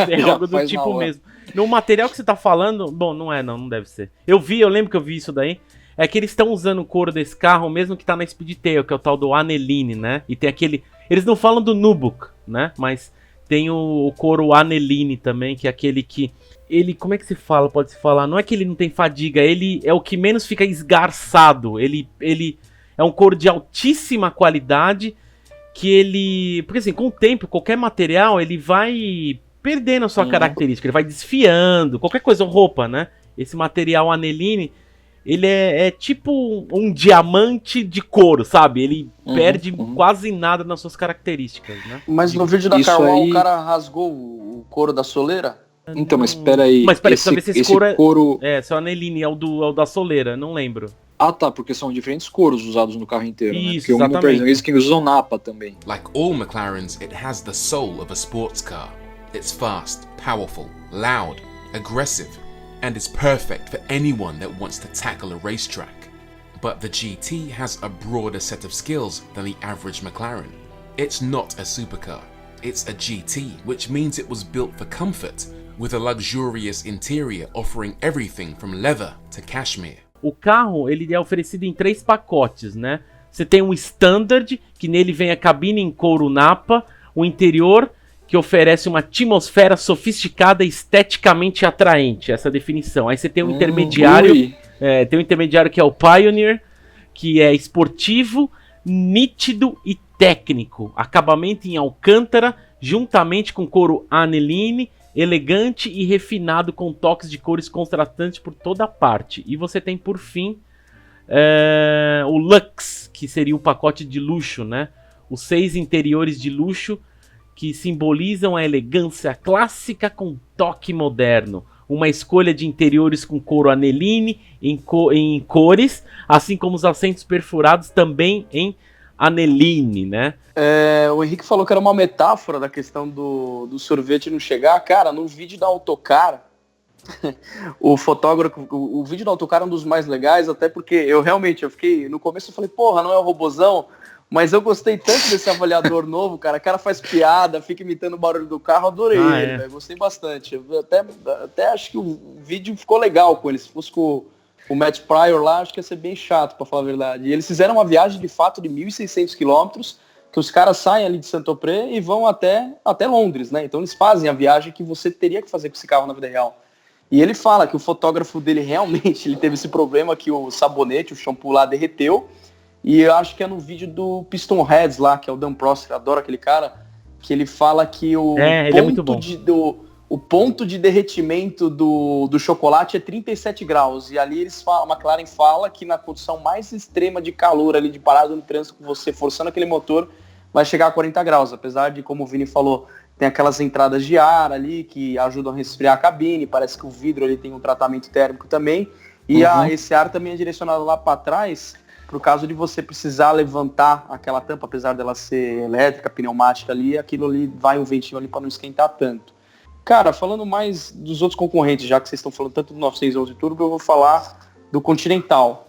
é algo do tipo mesmo. No material que você tá falando, bom, não deve ser. Eu lembro que eu vi isso daí. É que eles estão usando o couro desse carro mesmo que tá na Speedtail, que é o tal do Aniline, né? E tem aquele... Eles não falam do Nubuck, né? Mas tem o couro Aniline também, que é aquele que... Ele, como é que se fala? Pode se falar? Não é que ele não tem fadiga, ele é o que menos fica esgarçado. Ele é um couro de altíssima qualidade, que ele... Porque assim, com o tempo, qualquer material, ele vai perdendo a sua característica, ele vai desfiando, qualquer coisa, roupa, né? Esse material Aniline... Ele é tipo um diamante de couro, sabe? Ele perde quase nada nas suas características, né? Mas no vídeo da Carwall, o cara rasgou o couro da soleira? Então, mas peraí. Mas peraí, precisa ver se esse couro... se é o Aneline, é o da soleira, não lembro. Ah, tá, porque são diferentes couros usados no carro inteiro, isso, né? Porque exatamente. Eles que usam Napa também. Like all McLarens, it has the soul of a sports car. It's fast, powerful, loud, aggressive, and is perfect for anyone that wants to tackle a racetrack. But the GT has a broader set of skills than the average McLaren. It's not a supercar, it's a GT, which means it was built for comfort, with a luxurious interior offering everything from leather to cashmere. O carro, ele é oferecido em 3 pacotes, né? Você tem um Standard, que nele vem a cabine em couro Napa, o interior, que oferece uma atmosfera sofisticada e esteticamente atraente, essa definição. Aí você tem um intermediário, tem um intermediário que é o Pioneer, que é esportivo, nítido e técnico. Acabamento em alcântara, juntamente com couro Aniline, elegante e refinado com toques de cores contrastantes por toda parte. E você tem, por fim, o Lux, que seria o pacote de luxo, né? Os 6 interiores de luxo, que simbolizam a elegância clássica com toque moderno. Uma escolha de interiores com couro Aniline em cores, assim como os assentos perfurados também em Aniline, né? O Henrique falou que era uma metáfora da questão do sorvete não chegar. Cara, no vídeo da Autocar, o fotógrafo, o vídeo da Autocar é um dos mais legais, até porque eu fiquei, no começo eu falei, porra, não é o robozão? Mas eu gostei tanto desse avaliador novo, cara. O cara faz piada, fica imitando o barulho do carro. Adorei ele, velho. Gostei bastante. Eu até acho que o vídeo ficou legal com ele. Se fosse com o Matt Pryor lá, acho que ia ser bem chato, pra falar a verdade. E eles fizeram uma viagem, de fato, de 1.600 quilômetros, que os caras saem ali de Saint-Tropez e vão até Londres, né? Então eles fazem a viagem que você teria que fazer com esse carro na vida real. E ele fala que o fotógrafo dele realmente ele teve esse problema que o sabonete, o shampoo lá derreteu. E eu acho que é no vídeo do Piston Heads lá, que é o Dan Prosser, adoro aquele cara, que ele fala que o ele é muito bom. O ponto de derretimento do chocolate é 37 graus. E ali a McLaren fala que na condição mais extrema de calor ali, de parada no trânsito, com você forçando aquele motor, vai chegar a 40 graus. Apesar de, como o Vini falou, tem aquelas entradas de ar ali que ajudam a resfriar a cabine. Parece que o vidro ali tem um tratamento térmico também. E esse ar também é direcionado lá para trás, por caso de você precisar levantar aquela tampa, apesar dela ser elétrica, pneumática ali, aquilo ali vai um ventinho ali para não esquentar tanto. Cara, falando mais dos outros concorrentes, já que vocês estão falando tanto do 911 Turbo, eu vou falar do Continental.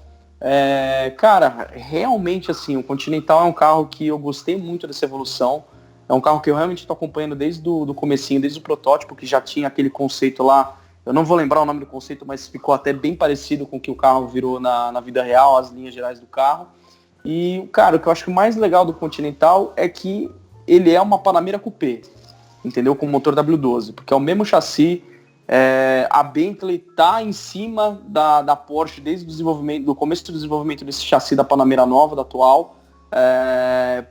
Cara, realmente assim, o Continental é um carro que eu gostei muito dessa evolução. É um carro que eu realmente estou acompanhando desde o comecinho, desde o protótipo, que já tinha aquele conceito lá. Eu não vou lembrar o nome do conceito, mas ficou até bem parecido com o que o carro virou na vida real, as linhas gerais do carro. E, cara, o que eu acho mais legal do Continental é que ele é uma Panamera Coupé, entendeu? Com motor W12, porque é o mesmo chassi. A Bentley tá em cima da Porsche desde o desenvolvimento, do começo do desenvolvimento desse chassi da Panamera nova, da atual,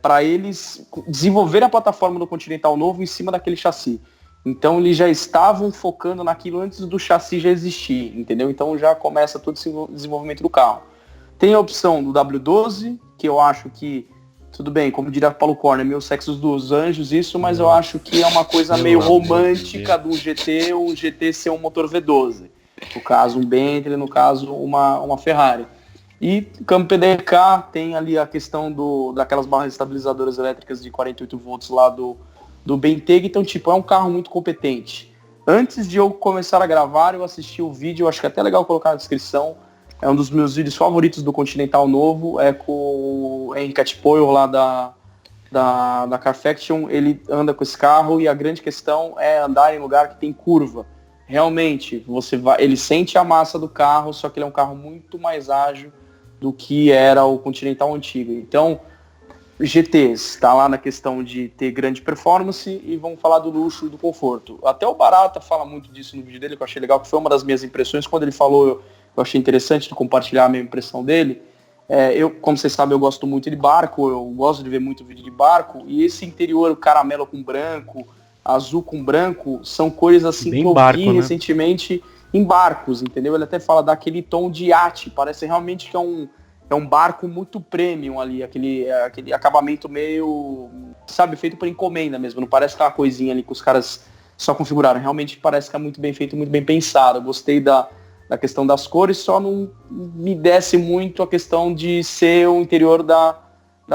para eles desenvolverem a plataforma do Continental novo em cima daquele chassi. Então eles já estavam focando naquilo antes do chassi já existir, entendeu? Então já começa todo esse desenvolvimento do carro. Tem a opção do W12, que eu acho que, tudo bem, como diria Paulo Corner, meio sexo dos anjos isso, mas eu acho que é uma coisa meio romântica do GT, o GT ser um motor V12. No caso, um Bentley, no caso, uma Ferrari. E câmbio PDK tem ali a questão daquelas barras estabilizadoras elétricas de 48 volts lá do Bentayga, então tipo, é um carro muito competente. Antes de eu começar a gravar, eu assisti o vídeo, eu acho que é até legal colocar na descrição, é um dos meus vídeos favoritos do Continental novo, é com o Henrique Atpoio lá da Carfaction. Ele anda com esse carro e a grande questão é andar em lugar que tem curva. Realmente, ele sente a massa do carro, só que ele é um carro muito mais ágil do que era o Continental antigo. Então, GTs, está lá na questão de ter grande performance e vamos falar do luxo e do conforto. Até o Barata fala muito disso no vídeo dele, que eu achei legal, que foi uma das minhas impressões. Quando ele falou, eu achei interessante de compartilhar a minha impressão dele. Como vocês sabem, eu gosto muito de barco, eu gosto de ver muito vídeo de barco, e esse interior caramelo com branco, azul com branco, são cores assim bem que eu barco, vi, né? Recentemente em barcos, entendeu? Ele até fala daquele tom de iate, parece realmente que é um barco muito premium ali, aquele acabamento meio, sabe, feito por encomenda mesmo, não parece aquela coisinha ali que os caras só configuraram, realmente parece que é muito bem feito, muito bem pensado. Eu gostei da questão das cores, só não me desce muito a questão de ser o interior da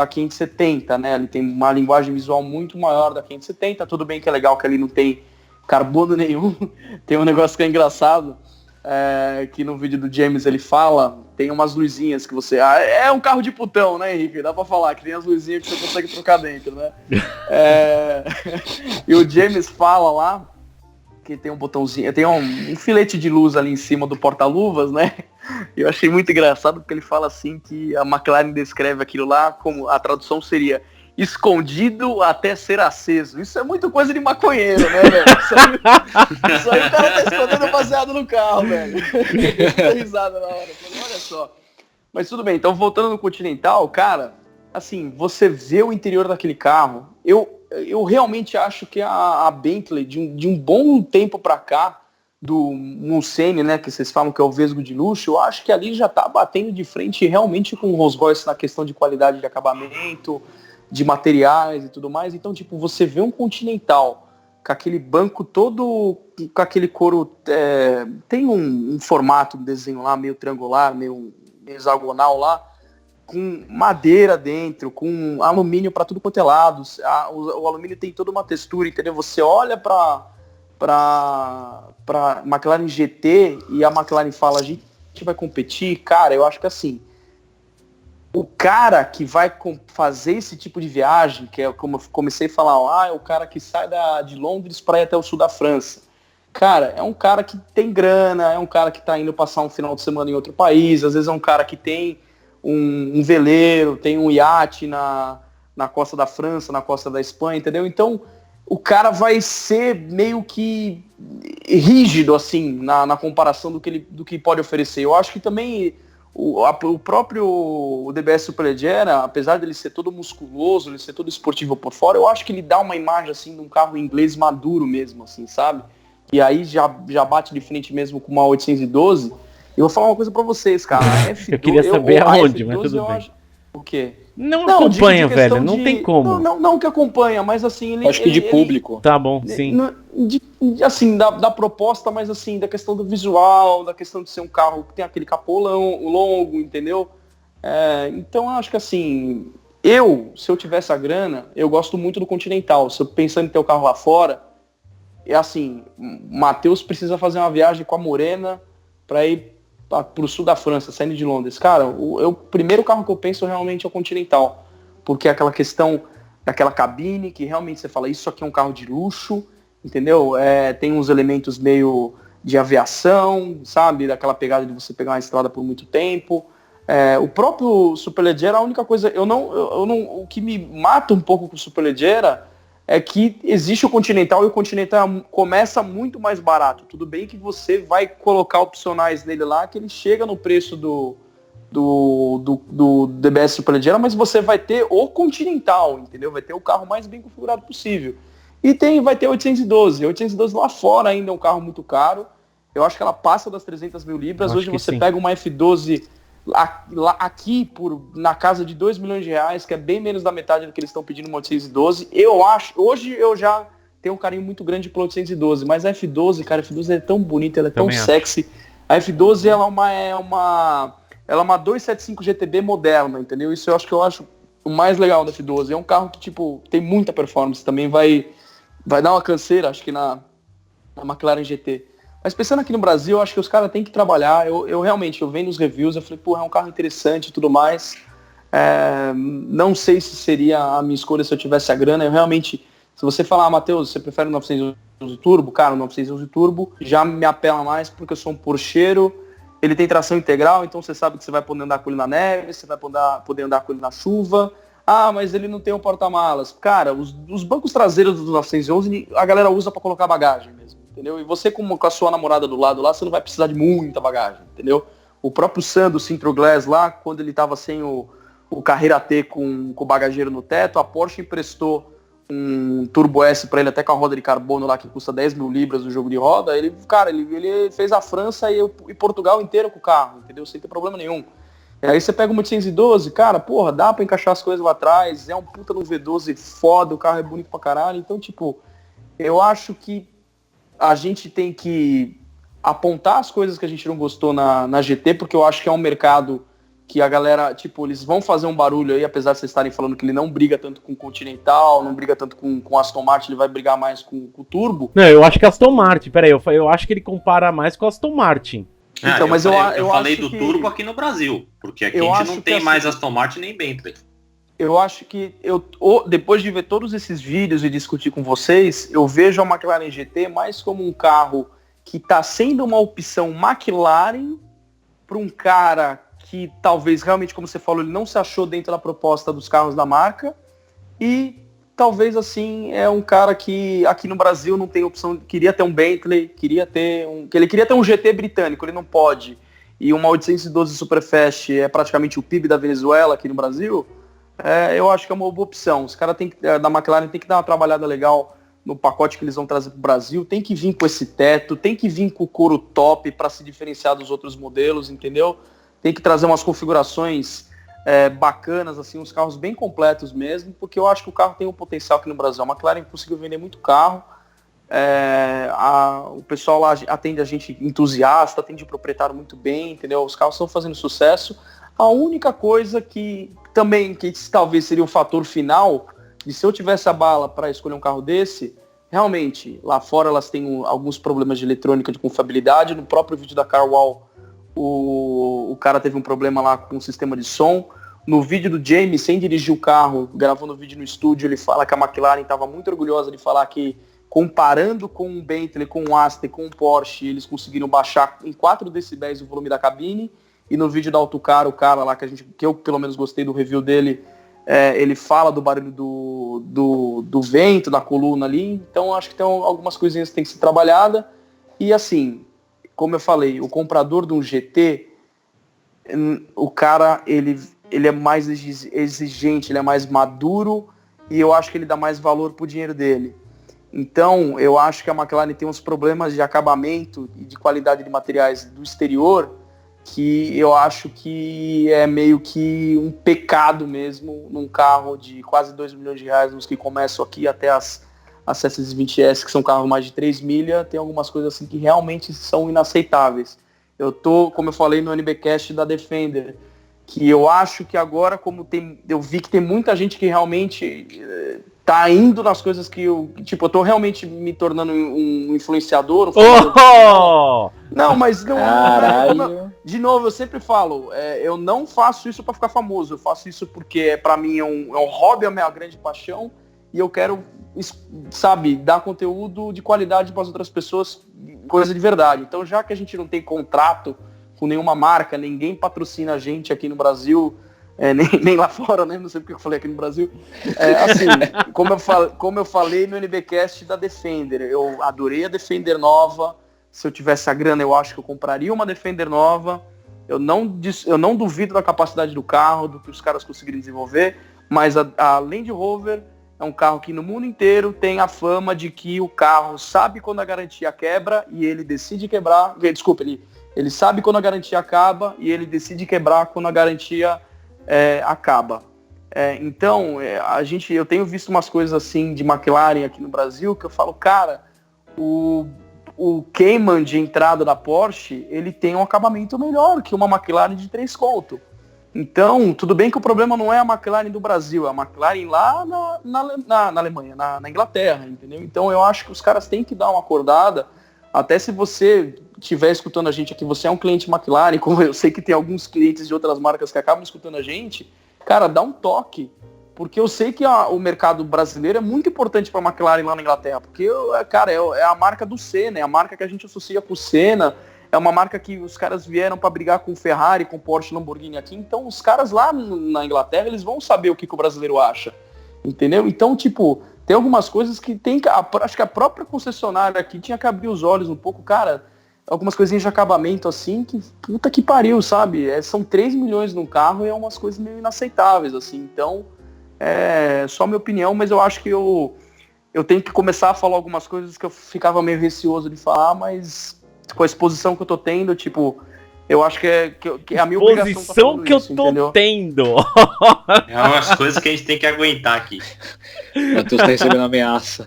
570, né? Ele tem uma linguagem visual muito maior da 570, tudo bem que é legal que ali não tem carbono nenhum, tem um negócio que é engraçado, que no vídeo do James ele fala, tem umas luzinhas que você... é um carro de putão, né, Henrique? Dá pra falar que tem as luzinhas que você consegue trocar dentro, né? E o James fala lá que tem um botãozinho, tem um filete de luz ali em cima do porta-luvas, né? Eu achei muito engraçado porque ele fala assim que a McLaren descreve aquilo lá como, a tradução seria escondido até ser aceso. Isso é muito coisa de maconheiro, né, velho? Isso aí o cara tá escondendo baseado no carro, velho. Deu risada na hora. Olha só. Mas tudo bem, então voltando no Continental, cara, assim, você vê o interior daquele carro, eu realmente acho que a Bentley, de um bom tempo pra cá, do Mulsanne, né, que vocês falam que é o vesgo de luxo, eu acho que ali já tá batendo de frente realmente com o Rolls-Royce na questão de qualidade de acabamento, de materiais e tudo mais. Então, tipo, você vê um Continental com aquele banco todo, com aquele couro, tem um formato, um desenho lá meio triangular, meio hexagonal lá, com madeira dentro, com alumínio para tudo quanto é lado. O alumínio tem toda uma textura, entendeu? Você olha para McLaren GT e a McLaren fala, a gente vai competir, cara, eu acho que assim, o cara que vai fazer esse tipo de viagem, que é como eu comecei a falar, é o cara que sai de Londres para ir até o sul da França. Cara, é um cara que tem grana, é um cara que tá indo passar um final de semana em outro país, às vezes é um cara que tem um veleiro, tem um iate na costa da França, na costa da Espanha, entendeu? Então, o cara vai ser meio que rígido, assim, na comparação do que pode oferecer. Eu acho que também o próprio DBS Superleggera, apesar dele ser todo musculoso, ele ser todo esportivo por fora, eu acho que ele dá uma imagem assim de um carro inglês maduro mesmo, assim, sabe? E aí já bate de frente mesmo com uma 812. Eu vou falar uma coisa pra vocês, cara. Eu queria saber aonde, mas tudo bem. O quê? Não acompanha, velho, não tem como. Não que acompanha, mas assim... Acho que de público. Tá bom, sim. Assim, da proposta, mas assim, da questão do visual, da questão de ser um carro que tem aquele capô longo, entendeu? Então, eu acho que assim, se eu tivesse a grana, eu gosto muito do Continental. Se eu pensando em ter o carro lá fora, assim, Matheus precisa fazer uma viagem com a Morena para ir pro sul da França, saindo de Londres. Cara, o primeiro carro que eu penso realmente é o Continental, porque é aquela questão daquela cabine que realmente você fala, isso aqui é um carro de luxo, entendeu? Tem uns elementos meio de aviação, sabe? Daquela pegada de você pegar uma estrada por muito tempo. O próprio Superleggera, a única coisa, o que me mata um pouco com o Superleggera é que existe o Continental e o Continental começa muito mais barato. Tudo bem que você vai colocar opcionais nele lá, que ele chega no preço do DBS Superleggera, mas você vai ter o Continental, entendeu? Vai ter o carro mais bem configurado possível. E vai ter 812. A 812 lá fora ainda é um carro muito caro. Eu acho que ela passa das 300 mil libras. Hoje você pega uma F12 aqui na casa de 2 milhões de reais, que é bem menos da metade do que eles estão pedindo no 812. Hoje eu já tenho um carinho muito grande pelo 812, mas a F12, cara, a F12 é tão bonita, ela é tão sexy. A F12 ela é uma 275 GTB moderna, entendeu? Isso eu acho o mais legal da F12. É um carro que, tipo, tem muita performance, também vai dar uma canseira, acho que na McLaren GT. Mas pensando aqui no Brasil, eu acho que os caras têm que trabalhar. Eu realmente, eu vendo os reviews, eu falei, porra, é um carro interessante e tudo mais. Não sei se seria a minha escolha se eu tivesse a grana. Eu realmente, se você falar, Matheus, você prefere o 911 Turbo? Cara, o 911 Turbo já me apela mais porque eu sou um porcheiro. Ele tem tração integral, então você sabe que você vai poder andar com ele na neve, você vai poder andar com ele na chuva. Ah, mas ele não tem um porta-malas. Cara, os bancos traseiros do 911 a galera usa para colocar bagagem mesmo. Entendeu? E você com a sua namorada do lado lá, você não vai precisar de muita bagagem, entendeu? O próprio Sam do Sintroglass lá, quando ele tava sem o Carreira T com o bagageiro no teto, a Porsche emprestou um Turbo S para ele até com a roda de carbono lá que custa 10 mil libras no jogo de roda. Ele fez a França e Portugal inteiro com o carro, entendeu? Sem ter problema nenhum. E aí você pega o 812, cara, porra, dá pra encaixar as coisas lá atrás, é um puta no V12 foda, o carro é bonito pra caralho. Então, tipo, eu acho que a gente tem que apontar as coisas que a gente não gostou na GT, porque eu acho que é um mercado que a galera, tipo, eles vão fazer um barulho aí, apesar de vocês estarem falando que ele não briga tanto com o Continental, não briga tanto com Aston Martin, ele vai brigar mais com o Turbo. Não, eu acho que Aston Martin, peraí, eu acho que ele compara mais com Aston Martin. Então, mas eu falei do Turbo aqui no Brasil, porque aqui a gente não tem mais Aston Martin nem Bentley. Eu acho que depois de ver todos esses vídeos e discutir com vocês, eu vejo a McLaren GT mais como um carro que está sendo uma opção McLaren para um cara que talvez realmente, como você falou, ele não se achou dentro da proposta dos carros da marca e talvez assim é um cara que aqui no Brasil não tem opção, queria ter um Bentley, ele queria ter um GT britânico, ele não pode, e uma 812 Superfast é praticamente o PIB da Venezuela aqui no Brasil. Eu acho que é uma boa opção. Os caras da McLaren tem que dar uma trabalhada legal no pacote que eles vão trazer para o Brasil. Tem que vir com esse teto, tem que vir com o couro top para se diferenciar dos outros modelos, entendeu? Tem que trazer umas configurações bacanas, assim, uns carros bem completos mesmo, porque eu acho que o carro tem um potencial aqui no Brasil. A McLaren conseguiu vender muito carro. O pessoal lá atende a gente entusiasta, atende o proprietário muito bem, entendeu? Os carros estão fazendo sucesso. A única coisa que talvez seria o fator final, e se eu tivesse a bala para escolher um carro desse, realmente, lá fora elas têm alguns problemas de eletrônica, de confiabilidade. No próprio vídeo da Carwall, o cara teve um problema lá com o sistema de som. No vídeo do James, sem dirigir o carro, gravando o vídeo no estúdio, ele fala que a McLaren estava muito orgulhosa de falar que, comparando com o Bentley, com o Aston, com o Porsche, eles conseguiram baixar em 4 decibéis o volume da cabine. E no vídeo da Autocar, o cara lá que eu pelo menos gostei do review dele, ele fala do barulho do vento, da coluna ali. Então acho que tem algumas coisinhas que tem que ser trabalhada. E assim, como eu falei, o comprador de um GT, o cara, ele é mais exigente, ele é mais maduro, e eu acho que ele dá mais valor pro dinheiro dele. Então, eu acho que a McLaren tem uns problemas de acabamento e de qualidade de materiais do exterior, que eu acho que é meio que um pecado mesmo num carro de quase 2 milhões de reais, nos que começam aqui até as C120S, que são carros mais de 3 milhas, tem algumas coisas assim que realmente são inaceitáveis. Eu tô, como eu falei no NBcast da Defender, que eu acho que agora, eu vi que tem muita gente que realmente tá indo nas coisas que eu tô realmente me tornando um influenciador. Não, mas não. De novo, eu sempre falo, eu não faço isso para ficar famoso, eu faço isso porque para mim é um hobby, é a minha grande paixão, e eu quero, sabe, dar conteúdo de qualidade para as outras pessoas, coisa de verdade. Então, já que a gente não tem contrato com nenhuma marca, ninguém patrocina a gente aqui no Brasil, nem lá fora, né? Não sei porque eu falei aqui no Brasil. Assim, como eu falei no NBcast da Defender, eu adorei a Defender nova. Se eu tivesse a grana, eu acho que eu compraria uma Defender nova. Eu não duvido da capacidade do carro, do que os caras conseguirem desenvolver, mas a Land Rover é um carro que no mundo inteiro tem a fama de que o carro sabe quando a garantia quebra e ele decide quebrar. Desculpa, ele sabe quando a garantia acaba e ele decide quebrar quando a garantia acaba. Então, eu tenho visto umas coisas assim de McLaren aqui no Brasil que eu falo, cara, o Cayman de entrada da Porsche, ele tem um acabamento melhor que uma McLaren de 3 conto. Então, tudo bem que o problema não é a McLaren do Brasil, é a McLaren lá na Alemanha, na Inglaterra, entendeu? Então, eu acho que os caras têm que dar uma acordada, até se você estiver escutando a gente aqui, você é um cliente McLaren, como eu sei que tem alguns clientes de outras marcas que acabam escutando a gente, cara, dá um toque, porque eu sei que o mercado brasileiro é muito importante para a McLaren lá na Inglaterra, porque, cara, é a marca do Senna, é a marca que a gente associa com o Senna, é uma marca que os caras vieram para brigar com Ferrari, com Porsche, Lamborghini aqui, então os caras lá na Inglaterra, eles vão saber o que o brasileiro acha, entendeu? Então, tipo, tem algumas coisas que acho que a própria concessionária aqui tinha que abrir os olhos um pouco, cara, algumas coisinhas de acabamento assim, que puta que pariu, sabe? São 3 milhões num carro e é umas coisas meio inaceitáveis, assim, então, é só minha opinião, mas eu acho que eu tenho que começar a falar algumas coisas que eu ficava meio receoso de falar, mas com a exposição que eu tô tendo, tipo, eu acho que é a minha obrigação. Exposição que eu tô tendo. É umas coisas que a gente tem que aguentar aqui. Matheus tá recebendo ameaça.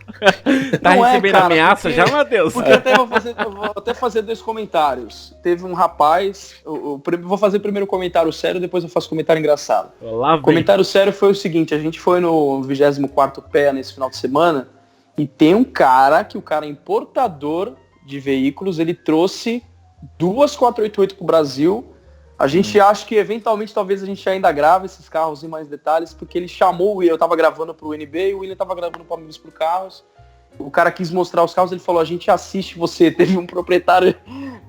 Tá recebendo ameaça já, Matheus? Porque eu vou até fazer 2 comentários. Teve um rapaz, vou fazer primeiro o comentário sério, depois eu faço comentário engraçado. O comentário sério foi o seguinte, a gente foi no 24º pé nesse final de semana, e tem um cara, que o cara é importador de veículos, ele trouxe 2 488 pro Brasil. A gente acha que eventualmente talvez a gente ainda grave esses carros em mais detalhes, porque ele chamou o William, eu tava gravando pro NB e o William tava gravando pro Amigos por Carros. O cara quis mostrar os carros, ele falou, a gente assiste você. Teve um proprietário,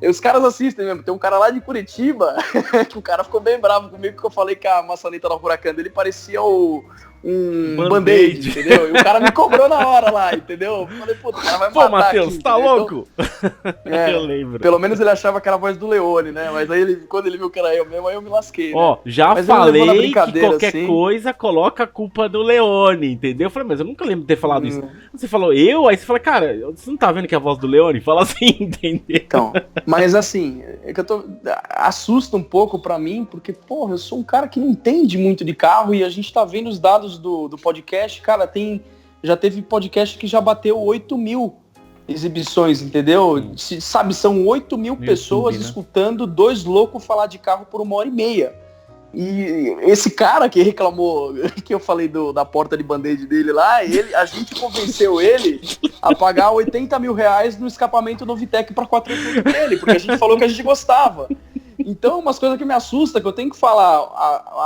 os caras assistem mesmo, tem um cara lá de Curitiba, que o cara ficou bem bravo comigo, que eu falei que a maçaneta da Huracan dele parecia um band-aid, entendeu? E o cara me cobrou na hora lá, entendeu? Eu falei, puta, o cara vai matar. Pô, Matheus, aqui, tá entendeu? louco? Eu lembro. Pelo menos ele achava que era a voz do Leone, né? Mas aí quando ele viu que era eu mesmo, aí eu me lasquei, né? Ó, já mas falei que qualquer assim, coisa coloca a culpa do Leone, entendeu? Eu falei, mas eu nunca lembro de ter falado isso. Você falou eu, aí você fala, cara, você não tá vendo que é a voz do Leone? Fala assim, entendeu? Então, mas assim, é que assusta um pouco pra mim, porque, porra, eu sou um cara que não entende muito de carro e a gente tá vendo os dados do podcast, cara, já teve podcast que já bateu 8 mil exibições, entendeu? Sabe, são 8 mil pessoas, né, escutando 2 loucos falar de carro por 1h30. E esse cara que reclamou, que eu falei da porta de band-aid dele lá, a gente convenceu ele a pagar 80 mil reais no escapamento Novitec para 488 dele, porque a gente falou que a gente gostava. Então, umas coisas que me assustam, que eu tenho que falar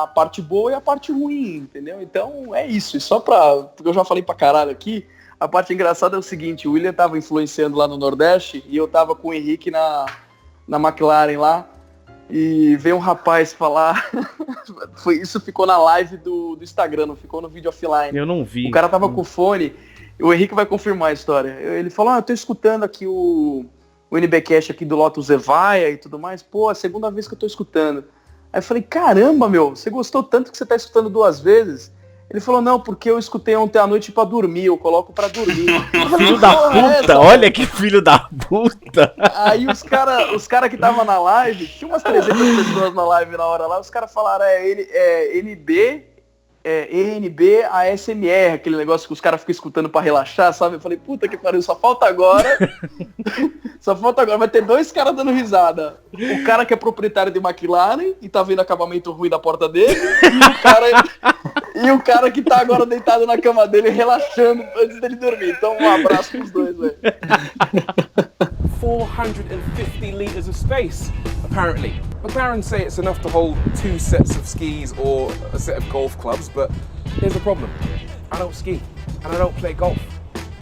a parte boa e a parte ruim, entendeu? Então, é isso. E só porque eu já falei pra caralho aqui, a parte engraçada é o seguinte, o William tava influenciando lá no Nordeste e eu tava com o Henrique na McLaren lá, e veio um rapaz falar, isso ficou na live do Instagram, não ficou no vídeo offline. Eu não vi. O cara tava com o fone, o Henrique vai confirmar a história. Ele falou, eu tô escutando aqui o NBcast aqui do Lotus Evija e tudo mais, pô, é a segunda vez que eu tô escutando. Aí eu falei, caramba, meu, você gostou tanto que você tá escutando 2 vezes? Ele falou, não, porque eu escutei ontem à noite pra dormir, eu coloco pra dormir. Filho da puta, olha que filho da puta. Aí os cara que tava na live, tinha umas 300 pessoas na live na hora lá, os caras falaram, ENB ASMR, aquele negócio que os caras ficam escutando pra relaxar, sabe? Eu falei, puta que pariu, só falta agora, vai ter 2 caras dando risada. O cara que é proprietário de McLaren e tá vendo acabamento ruim da porta dele, e o cara que tá agora deitado na cama dele relaxando antes dele dormir. Então um abraço pros dois, velho. 450 litres of space, apparently. McLaren say it's enough to hold 2 sets of skis or a set of golf clubs, but here's the problem. I don't ski, and I don't play golf.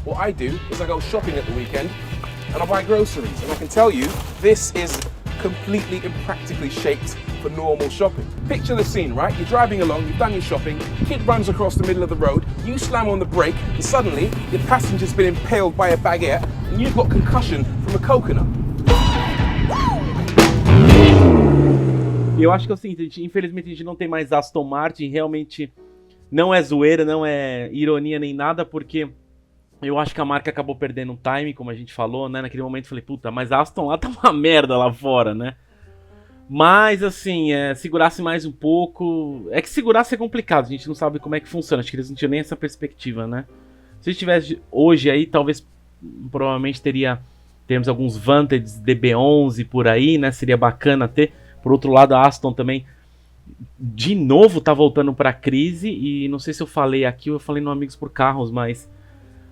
What I do is I go shopping at the weekend, and I buy groceries, and I can tell you, this is completely and practically shaped for normal shopping. Picture the scene, right? You're driving along, you've done your shopping, kid runs across the middle of the road, you slam on the brake, and suddenly your passenger's been impaled by a baguette, and you've got concussion from a coconut. Eu acho que é o seguinte, infelizmente a gente não tem mais Aston Martin, realmente não é zoeira, não é ironia nem nada, porque eu acho que a marca acabou perdendo um time, como a gente falou, né? Naquele momento eu falei, puta, mas a Aston lá tá uma merda lá fora, né? Mas, assim, segurasse mais um pouco... É que segurasse é complicado, a gente não sabe como é que funciona. Acho que eles não tinham nem essa perspectiva, né? Se estivesse hoje aí, talvez, provavelmente teremos alguns Vantage DB11 por aí, né? Seria bacana ter. Por outro lado, a Aston também, de novo, tá voltando pra crise. E não sei se eu falei aqui ou eu falei no Amigos por Carros, mas...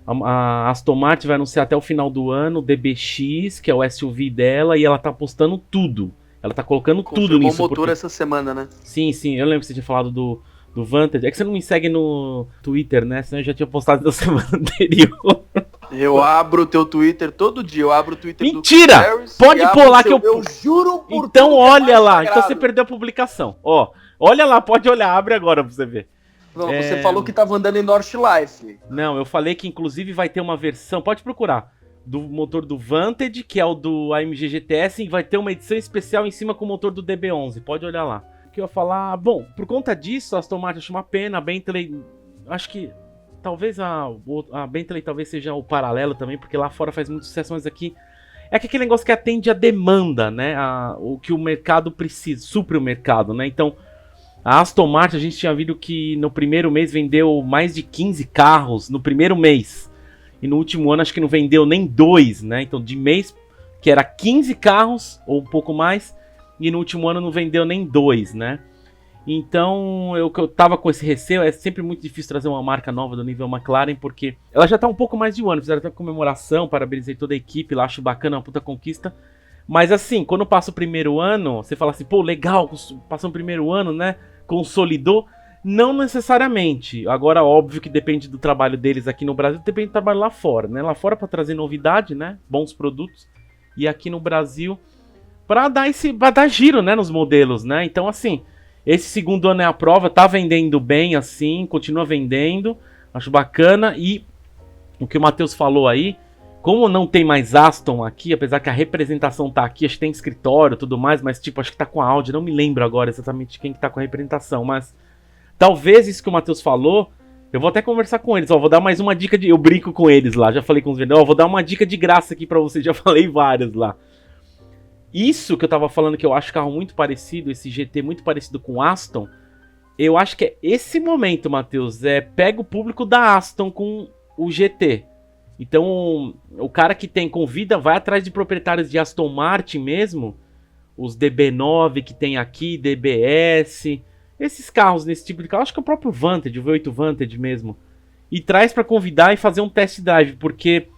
A Aston Martin vai anunciar até o final do ano o DBX, que é o SUV dela, e ela tá apostando tudo. Ela tá colocando tudo nisso. Confirmou o motor essa semana, né? Sim, eu lembro que você tinha falado do Vantage. É que você não me segue no Twitter, né? Senão eu já tinha postado na semana anterior. Eu abro o teu Twitter todo dia. Eu abro o Twitter Mentira! do Harris. Pode pôr lá que eu juro por Então tudo olha lá. sagrado. Então você perdeu a publicação. Ó, olha lá, pode olhar. Abre agora pra você ver. Não, você falou que tava andando em Nordschleife. Não, eu falei que inclusive vai ter uma versão, pode procurar, do motor do Vantage, que é o do AMG GTS, e vai ter uma edição especial em cima com o motor do DB11, pode olhar lá. O que eu ia falar, bom, por conta disso, a Aston Martin acho uma pena, a Bentley, acho que talvez a Bentley talvez seja o paralelo também, porque lá fora faz muito sucesso, mas aqui é que aquele negócio que atende a demanda, né, o que o mercado precisa, supre o mercado, né, então... A Aston Martin, a gente tinha visto que no primeiro mês vendeu mais de 15 carros no primeiro mês. E no último ano acho que não vendeu nem 2, né? Então de mês, que era 15 carros, ou um pouco mais, e no último ano não vendeu nem 2, né? Então eu tava com esse receio, é sempre muito difícil trazer uma marca nova do nível McLaren, porque ela já tá um pouco mais de um ano, fizeram até comemoração, parabenizei toda a equipe, lá acho bacana, uma puta conquista. Mas assim, quando passa o primeiro ano, você fala assim, pô, legal, passou o primeiro ano, né? Consolidou, não necessariamente. Agora, óbvio que depende do trabalho deles aqui no Brasil, depende do trabalho lá fora, né? Lá fora para trazer novidade, né? Bons produtos. E aqui no Brasil para dar giro, né, nos modelos, né? Então, assim, esse segundo ano é a prova, tá vendendo bem assim, continua vendendo. Acho bacana e o que o Matheus falou aí, como não tem mais Aston aqui, apesar que a representação tá aqui, acho que tem escritório e tudo mais, mas tipo, acho que tá com a Audi, não me lembro agora exatamente quem que tá com a representação, mas talvez isso que o Matheus falou, eu vou até conversar com eles, ó, vou dar mais uma dica eu brinco com eles lá, já falei com os vendedores, ó, vou dar uma dica de graça aqui pra vocês, já falei várias lá. Isso que eu tava falando que eu acho carro muito parecido, esse GT muito parecido com Aston, eu acho que é esse momento, Matheus, pega o público da Aston com o GT. Então, o cara que convida, vai atrás de proprietários de Aston Martin mesmo, os DB9 que tem aqui, DBS, esses carros nesse tipo de carro, acho que é o próprio Vantage, o V8 Vantage mesmo, e traz para convidar e fazer um test drive, porque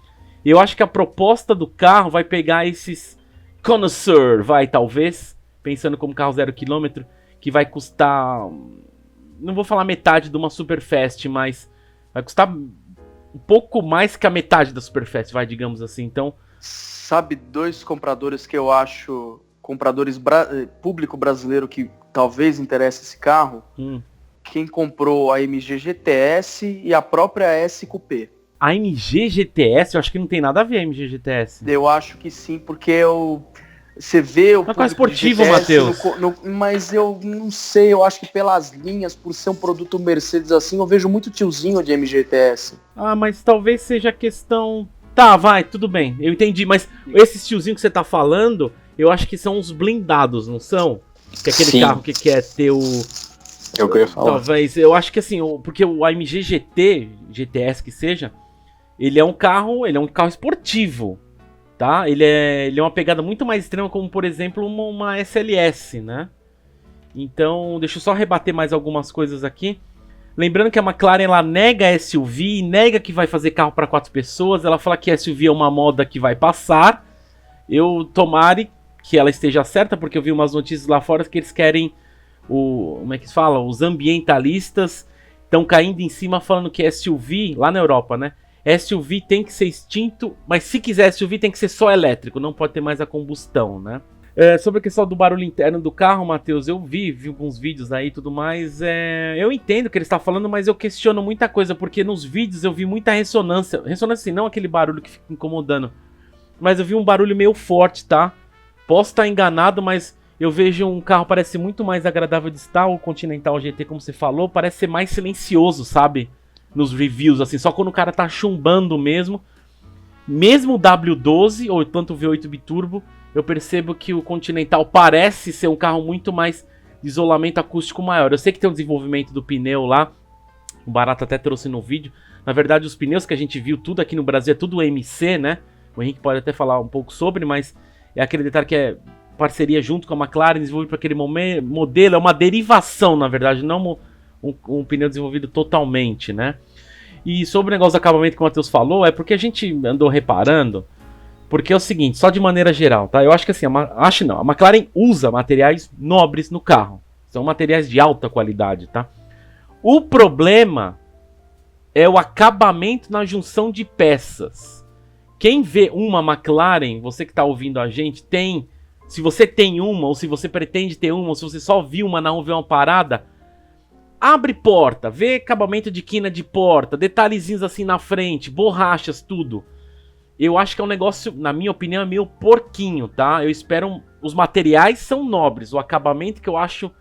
eu acho que a proposta do carro vai pegar esses connoisseur, talvez, pensando como carro 0 km, que vai custar, não vou falar metade de uma Superfast, mas vai custar um pouco mais que a metade da Superfast, digamos assim. Então, sabe, 2 compradores que eu acho compradores público brasileiro que talvez interesse esse carro? Quem comprou a AMG GTS e a própria S Coupé. A AMG GTS, eu acho que não tem nada a ver a AMG GTS. Eu acho que sim, porque Você vê o carro esportivo, Matheus. Mas eu não sei, eu acho que pelas linhas, por ser um produto Mercedes assim, eu vejo muito tiozinho de MGTS. Ah, mas talvez seja questão... Tá, vai, tudo bem, eu entendi, mas esses tiozinhos que você tá falando, eu acho que são os blindados, não são? Que é aquele carro que quer ter o... É o que eu ia falar. Talvez, eu acho que assim, porque o AMG GT, GTS que seja, ele é um carro esportivo, tá? Ele é uma pegada muito mais extrema, como por exemplo uma SLS, né? Então, deixa eu só rebater mais algumas coisas aqui. Lembrando que a McLaren, ela nega SUV, nega que vai fazer carro para 4 pessoas, ela fala que SUV é uma moda que vai passar. Eu tomare que ela esteja certa, porque eu vi umas notícias lá fora que eles querem, como é que se fala? Os ambientalistas estão caindo em cima falando que SUV, lá na Europa, né? SUV tem que ser extinto, mas se quiser SUV tem que ser só elétrico, não pode ter mais a combustão, né? Sobre a questão do barulho interno do carro, Matheus, eu vi alguns vídeos aí e tudo mais. Eu entendo o que ele está falando, mas eu questiono muita coisa, porque nos vídeos eu vi muita ressonância. Ressonância, assim, não aquele barulho que fica incomodando, mas eu vi um barulho meio forte, tá? Posso estar enganado, mas eu vejo um carro parece muito mais agradável de estar, o Continental GT, como você falou, parece ser mais silencioso, sabe? Nos reviews, assim, só quando o cara tá chumbando mesmo. Mesmo o W12, ou tanto o V8 Biturbo, eu percebo que o Continental parece ser um carro muito mais de isolamento acústico maior. Eu sei que tem o desenvolvimento do pneu lá, o Barato até trouxe no vídeo. Na verdade, os pneus que a gente viu, tudo aqui no Brasil, é tudo MC, né? O Henrique pode até falar um pouco sobre, mas é aquele detalhe que é parceria junto com a McLaren, desenvolvido para aquele modelo. É uma derivação, na verdade, não um pneu desenvolvido totalmente, né? E sobre o negócio do acabamento que o Matheus falou, é porque a gente andou reparando, porque é o seguinte, só de maneira geral, tá? Eu acho que assim, a McLaren usa materiais nobres no carro. São materiais de alta qualidade, tá? O problema é o acabamento na junção de peças. Quem vê uma McLaren, você que tá ouvindo a gente, se você tem uma, ou se você pretende ter uma, ou se você só viu uma na uma parada, abre porta, vê acabamento de quina de porta, detalhezinhos assim na frente, borrachas, tudo. Eu acho que é um negócio, na minha opinião, é meio porquinho, tá? Eu espero... Os materiais são nobres, o acabamento que eu acho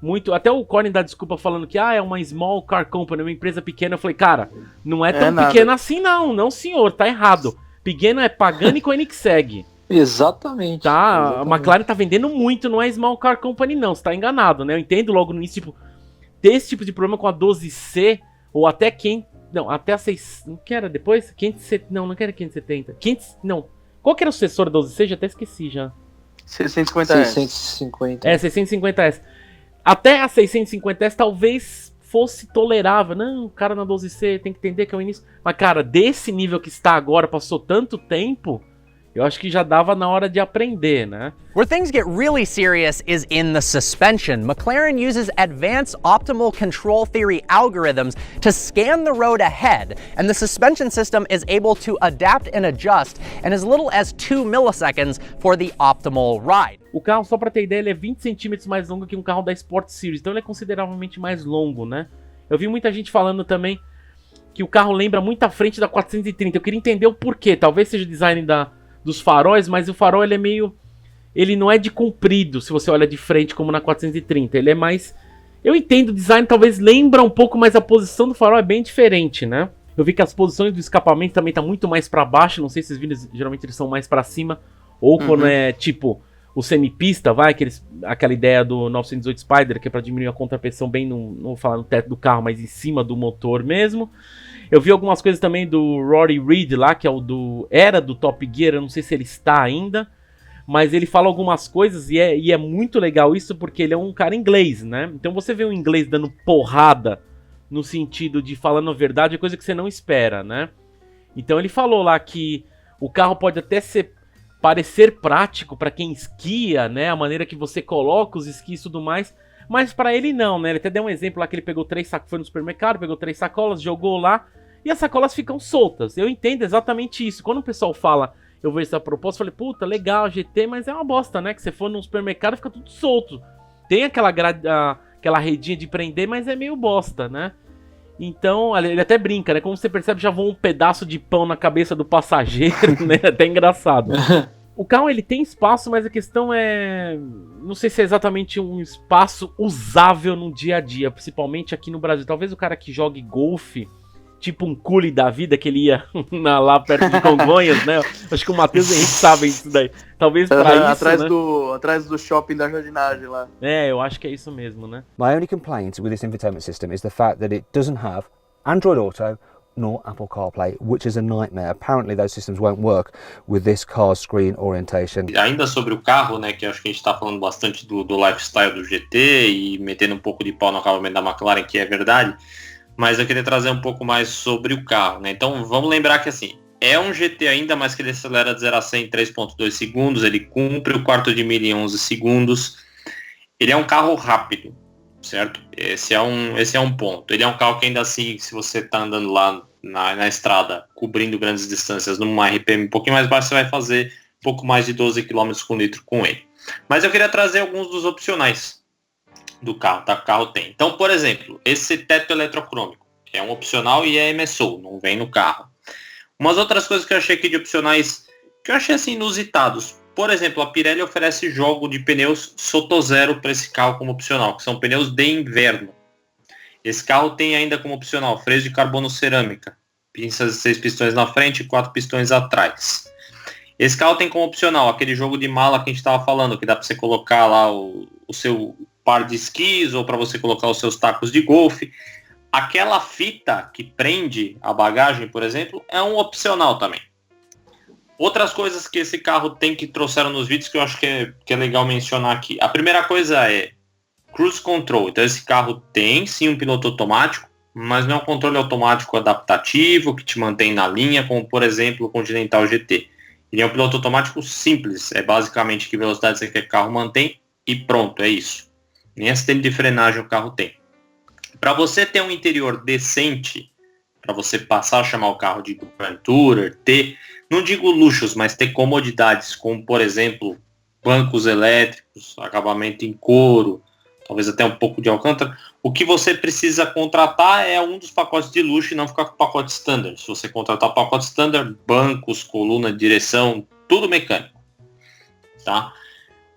muito... Até o Corny dá desculpa falando que é uma small car company, uma empresa pequena. Eu falei, cara, não é tão pequena assim não senhor, tá errado. Pequeno é Pagani e Koenigsegg. Exatamente. Tá? Exatamente. A McLaren tá vendendo muito, não é small car company não, você tá enganado, né? Eu entendo logo no início, tipo... Ter esse tipo de problema com a 12C, ou até até a 6... Não que era depois? 570... Não que era 570. Não. Qual que era o sucessor da 12C? Já até esqueci, já. 650S. 650. 650S. Até a 650S talvez fosse tolerável. Não, o cara na 12C tem que entender que é o início. Mas, cara, desse nível que está agora, passou tanto tempo... Eu acho que já dava na hora de aprender, né? Where things get really serious is in the suspension. McLaren uses advanced optimal control theory algorithms to scan the road ahead, and the suspension system is able to adapt and adjust in as little as 2 milliseconds for the optimal ride. O carro, só pra ter ideia, ele é 20 centímetros mais longo que um carro da Sport Series, então ele é consideravelmente mais longo, né? Eu vi muita gente falando também que o carro lembra muito a frente da 430. Eu queria entender o porquê. Talvez seja o design dos faróis, mas o farol ele é meio... Ele não é de comprido, se você olha de frente como na 430. Ele é mais... Eu entendo, o design talvez lembra um pouco, mas a posição do farol é bem diferente, né? Eu vi que as posições do escapamento também tá muito mais pra baixo. Não sei se vocês viram, geralmente eles são mais pra cima. Ou quando é tipo o semipista, aquela ideia do 918 Spider, que é pra diminuir a contrapressão bem não vou falar no teto do carro, mas em cima do motor mesmo. Eu vi algumas coisas também do Rory Reid lá, que é era do Top Gear, eu não sei se ele está ainda, mas ele fala algumas coisas e é muito legal isso, porque ele é um cara inglês, né? Então você vê um inglês dando porrada no sentido de falando a verdade, é coisa que você não espera, né? Então ele falou lá que o carro pode até parecer prático para quem esquia, né? A maneira que você coloca os esquis e tudo mais, mas para ele não, né? Ele até deu um exemplo lá que ele pegou 3 sacolas, foi no supermercado, pegou 3 sacolas, jogou lá, e as sacolas ficam soltas. Eu entendo exatamente isso. Quando o pessoal fala, eu vejo essa proposta, eu falei, puta, legal, GT, mas é uma bosta, né? Que você for num supermercado, fica tudo solto. Tem aquela redinha de prender, mas é meio bosta, né? Então, ele até brinca, né? Como você percebe, já voa um pedaço de pão na cabeça do passageiro, né? Até engraçado. O carro ele tem espaço, mas a questão é... Não sei se é exatamente um espaço usável no dia a dia, principalmente aqui no Brasil. Talvez o cara que jogue golfe, tipo um cule da vida, que ele ia lá perto de Congonhas, né? Acho que o Matheus Henrique sabe isso daí. Talvez pra isso, atrás, né? atrás do shopping da jardinagem lá. Eu acho que é isso mesmo, né? My only complaint with this infotainment system is the fact that it doesn't have Android Auto nor Apple CarPlay, which is a nightmare. Apparently those systems won't work with this car's screen orientation. Ainda sobre o carro, né, que acho que a gente está falando bastante do lifestyle do GT e metendo um pouco de pau no acabamento da McLaren, que é verdade, mas eu queria trazer um pouco mais sobre o carro, né? Então vamos lembrar que assim, é um GT ainda, mas que ele acelera de 0 a 100 em 3.2 segundos, ele cumpre o quarto de milha em 11 segundos, ele é um carro rápido, certo? Esse é um ponto. Ele é um carro que ainda assim, se você está andando lá na estrada, cobrindo grandes distâncias numa RPM um pouquinho mais baixo, você vai fazer um pouco mais de 12 km por litro com ele. Mas eu queria trazer alguns dos opcionais do carro, tá? O carro tem. Então, por exemplo, esse teto eletrocrômico é um opcional e é MSO, não vem no carro. Umas outras coisas que eu achei aqui de opcionais, que eu achei assim inusitados. Por exemplo, a Pirelli oferece jogo de pneus Sotozero para esse carro como opcional, que são pneus de inverno. Esse carro tem ainda como opcional freio de carbono cerâmica, pinças de 6 pistões na frente e 4 pistões atrás. Esse carro tem como opcional aquele jogo de mala que a gente estava falando, que dá para você colocar lá o seu par de esquis ou para você colocar os seus tacos de golfe. Aquela fita que prende a bagagem, por exemplo, é um opcional também. Outras coisas que esse carro tem que trouxeram nos vídeos que eu acho que é legal mencionar aqui. A primeira coisa é Cruise Control. Então esse carro tem sim um piloto automático, mas não é um controle automático adaptativo que te mantém na linha, como por exemplo o Continental GT. Ele é um piloto automático simples, é basicamente que velocidade você quer que o carro mantém e pronto, é isso. Nem assistente de frenagem o carro tem. Para você ter um interior decente, para você passar a chamar o carro de Grand Tourer, ter, não digo luxos, mas ter comodidades, como por exemplo bancos elétricos, acabamento em couro, talvez até um pouco de alcântara, o que você precisa contratar é um dos pacotes de luxo e não ficar com o pacote standard. Se você contratar o pacote standard, bancos, coluna, direção, tudo mecânico. Tá?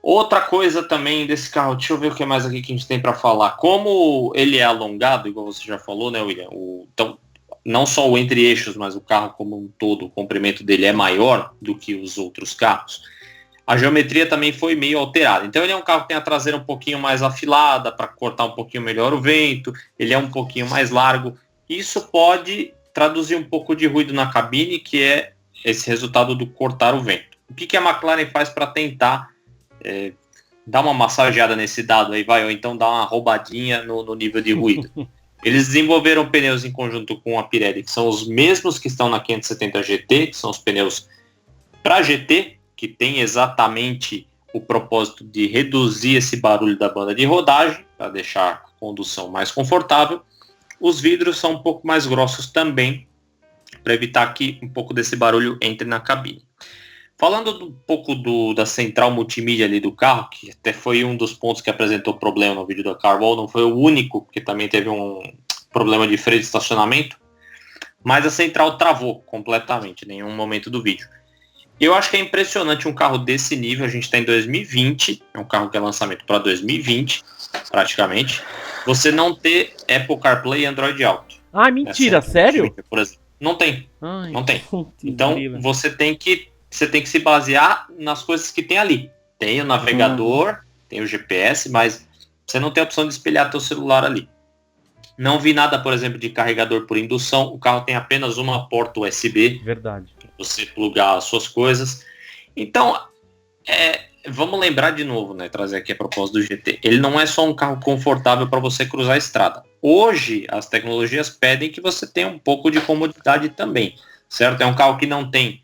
Outra coisa também desse carro, deixa eu ver o que mais aqui que a gente tem para falar. Como ele é alongado, igual você já falou, né, William? Então, não só o entre-eixos, mas o carro como um todo, o comprimento dele é maior do que os outros carros. A geometria também foi meio alterada. Então ele é um carro que tem a traseira um pouquinho mais afilada para cortar um pouquinho melhor o vento. Ele é um pouquinho mais largo. Isso pode traduzir um pouco de ruído na cabine, que é esse resultado do cortar o vento. O que a McLaren faz para tentar dar uma massageada nesse dado aí, vai, ou então dar uma roubadinha no nível de ruído? Eles desenvolveram pneus em conjunto com a Pirelli, que são os mesmos que estão na 570 GT, que são os pneus para GT, que tem exatamente o propósito de reduzir esse barulho da banda de rodagem, para deixar a condução mais confortável. Os vidros são um pouco mais grossos também, para evitar que um pouco desse barulho entre na cabine. Falando um pouco da central multimídia ali do carro, que até foi um dos pontos que apresentou problema no vídeo da Carwall, não foi o único, porque também teve um problema de freio de estacionamento, mas a central travou completamente em nenhum momento do vídeo. Eu acho que é impressionante um carro desse nível, a gente está em 2020, é um carro que é lançamento para 2020, praticamente, você não ter Apple CarPlay e Android Auto. Ah, mentira, sério? Por exemplo. Não tem, Ai, não tem. Então você tem que se basear nas coisas que tem ali. Tem o navegador, tem o GPS, mas você não tem a opção de espelhar teu celular ali. Não vi nada, por exemplo, de carregador por indução. O carro tem apenas uma porta USB. Verdade. Para você plugar as suas coisas. Então, vamos lembrar de novo, né? Trazer aqui a propósito do GT. Ele não é só um carro confortável para você cruzar a estrada. Hoje, as tecnologias pedem que você tenha um pouco de comodidade também. Certo? É um carro que não tem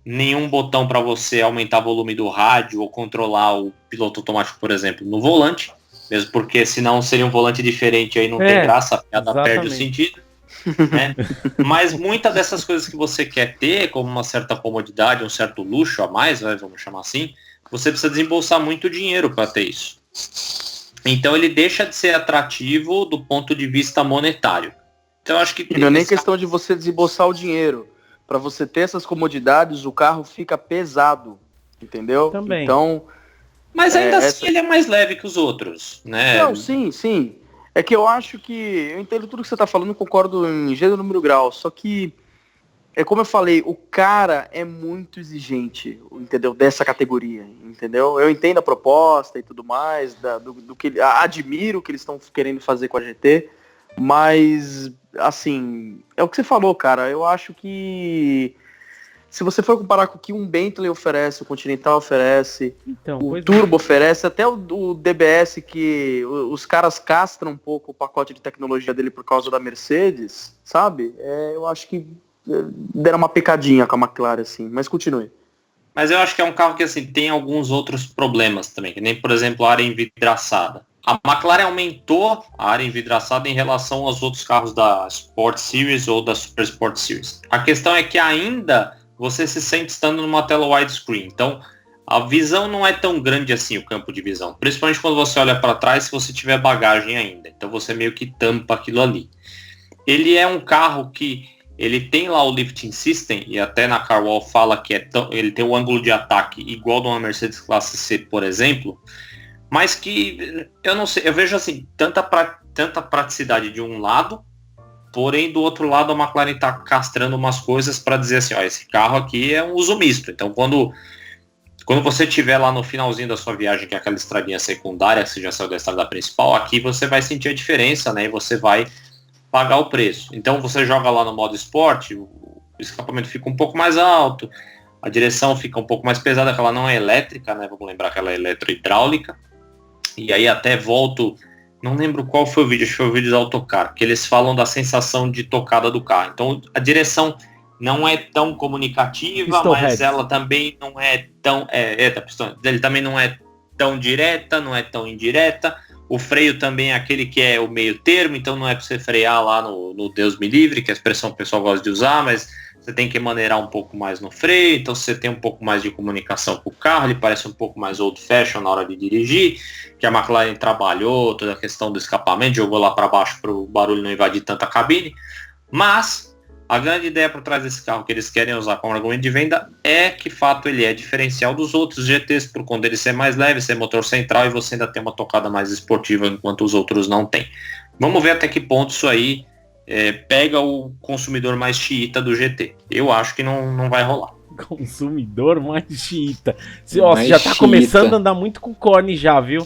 nenhum botão para você aumentar o volume do rádio ou controlar o piloto automático, por exemplo, no volante. Mesmo porque senão seria um volante diferente, aí não tem graça, a piada perde o sentido. Né? Mas muitas dessas coisas que você quer ter, como uma certa comodidade, um certo luxo a mais, vamos chamar assim, você precisa desembolsar muito dinheiro para ter isso. Então ele deixa de ser atrativo do ponto de vista monetário. Então eu acho que não é nem questão de você desembolsar o dinheiro. Para você ter essas comodidades, o carro fica pesado. entendeu? Também. Então... Mas ainda assim ele é mais leve que os outros, né? Não, sim. É que eu acho que... Eu entendo tudo que você tá falando, concordo em gênero, número, grau. Só que, é como eu falei, o cara é muito exigente, entendeu? Dessa categoria, entendeu? Eu entendo a proposta e tudo mais, do que admiro o que eles estão querendo fazer com a GT, mas, assim, é o que você falou, cara. Eu acho que... Se você for comparar com o que um Bentley oferece, o Continental oferece, então, o Turbo oferece, até o DBS, que os caras castram um pouco o pacote de tecnologia dele por causa da Mercedes, sabe? Eu acho que deram uma pecadinha com a McLaren, assim, mas continue. Mas eu acho que é um carro que assim, tem alguns outros problemas também, que nem, por exemplo, a área envidraçada. A McLaren aumentou a área envidraçada em relação aos outros carros da Sport Series ou da Super Sport Series. A questão é que ainda você se sente estando numa tela widescreen. Então, a visão não é tão grande assim, o campo de visão. Principalmente quando você olha para trás, se você tiver bagagem ainda. Então, você meio que tampa aquilo ali. Ele é um carro que ele tem lá o lifting system, e até na Carwall fala que ele tem o ângulo de ataque igual de uma Mercedes Classe C, por exemplo, mas que, eu não sei, eu vejo assim, tanta praticidade de um lado, porém do outro lado a McLaren está castrando umas coisas para dizer assim, ó, esse carro aqui é um uso misto. Então quando você estiver lá no finalzinho da sua viagem, que é aquela estradinha secundária, que você já saiu da estrada principal, aqui você vai sentir a diferença, né, e você vai pagar o preço. Então você joga lá no modo esporte, o escapamento fica um pouco mais alto, a direção fica um pouco mais pesada, que ela não é elétrica, né, vamos lembrar que ela é eletrohidráulica. E aí até volto, não lembro qual foi o vídeo, acho que foi o vídeo do Autocar, que eles falam da sensação de tocada do carro. Então a direção não é tão comunicativa, mas ela também não é tão... ele também não é tão direta, não é tão indireta. O freio também é aquele que é o meio termo, então não é para você frear lá no Deus me livre, que é a expressão que o pessoal gosta de usar, mas você tem que maneirar um pouco mais no freio, então você tem um pouco mais de comunicação com o carro, ele parece um pouco mais old fashion na hora de dirigir, que a McLaren trabalhou toda a questão do escapamento, jogou lá para baixo para o barulho não invadir tanta cabine, mas a grande ideia por trás desse carro que eles querem usar como argumento de venda é que, de fato, ele é diferencial dos outros GTs, por conta dele ser mais leve, ser motor central e você ainda tem uma tocada mais esportiva, enquanto os outros não tem. Vamos ver até que ponto isso aí pega o consumidor mais xiita do GT. Eu acho que não vai rolar. Consumidor mais xiita. Você já tá começando a andar muito com corne já, viu?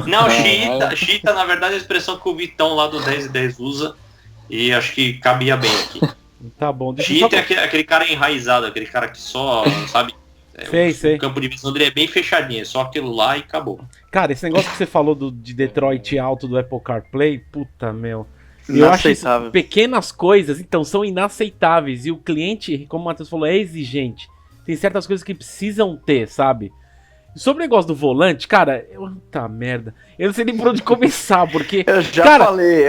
Não, xiita na verdade é a expressão que o Vitão lá do 10 e 10 usa, e acho que cabia bem aqui. Tá bom. Xiita é aquele cara enraizado, aquele cara que só, sabe... Sei. O campo de visão dele é bem fechadinho, é só aquilo lá e acabou. Cara, esse negócio que você falou de Detroit alto do Apple CarPlay, puta, meu... Eu acho isso, pequenas coisas, então, são inaceitáveis. E o cliente, como o Matheus falou, é exigente. Tem certas coisas que precisam ter, sabe? Sobre o negócio do volante, cara, puta merda. Eu não sei nem por onde começar, porque... Eu já falei,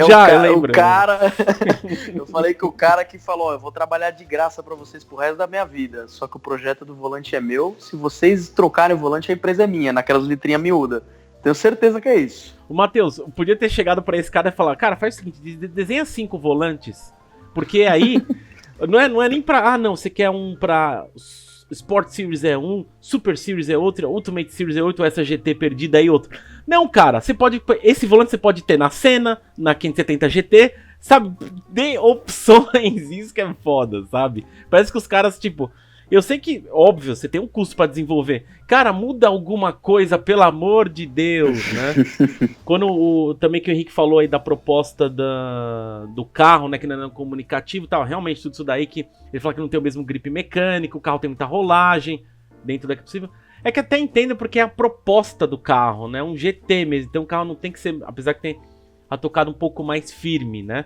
eu falei que o cara que falou, eu vou trabalhar de graça pra vocês pro resto da minha vida. Só que o projeto do volante é meu. Se vocês trocarem o volante, a empresa é minha, naquelas letrinhas miúdas. Tenho certeza que é isso. O Matheus, podia ter chegado pra esse cara e falar, cara, faz o seguinte, desenha 5 volantes, porque aí não é nem pra, você quer um pra Sport Series é um, Super Series é outro, Ultimate Series é outro, essa GT perdida aí outro. Não, cara, esse volante você pode ter na Senna, na 570 GT, sabe, dê opções, isso que é foda, sabe? Parece que os caras, tipo... Eu sei que, óbvio, você tem um custo pra desenvolver. Cara, muda alguma coisa, pelo amor de Deus, né? Quando também que o Henrique falou aí da proposta do carro, né, que não é comunicativo e tal, realmente tudo isso daí que ele fala que não tem o mesmo grip mecânico, o carro tem muita rolagem, dentro do que é possível. É que até entendo porque é a proposta do carro, né? Um GT mesmo, então o carro não tem que ser, apesar que tem a tocada um pouco mais firme, né?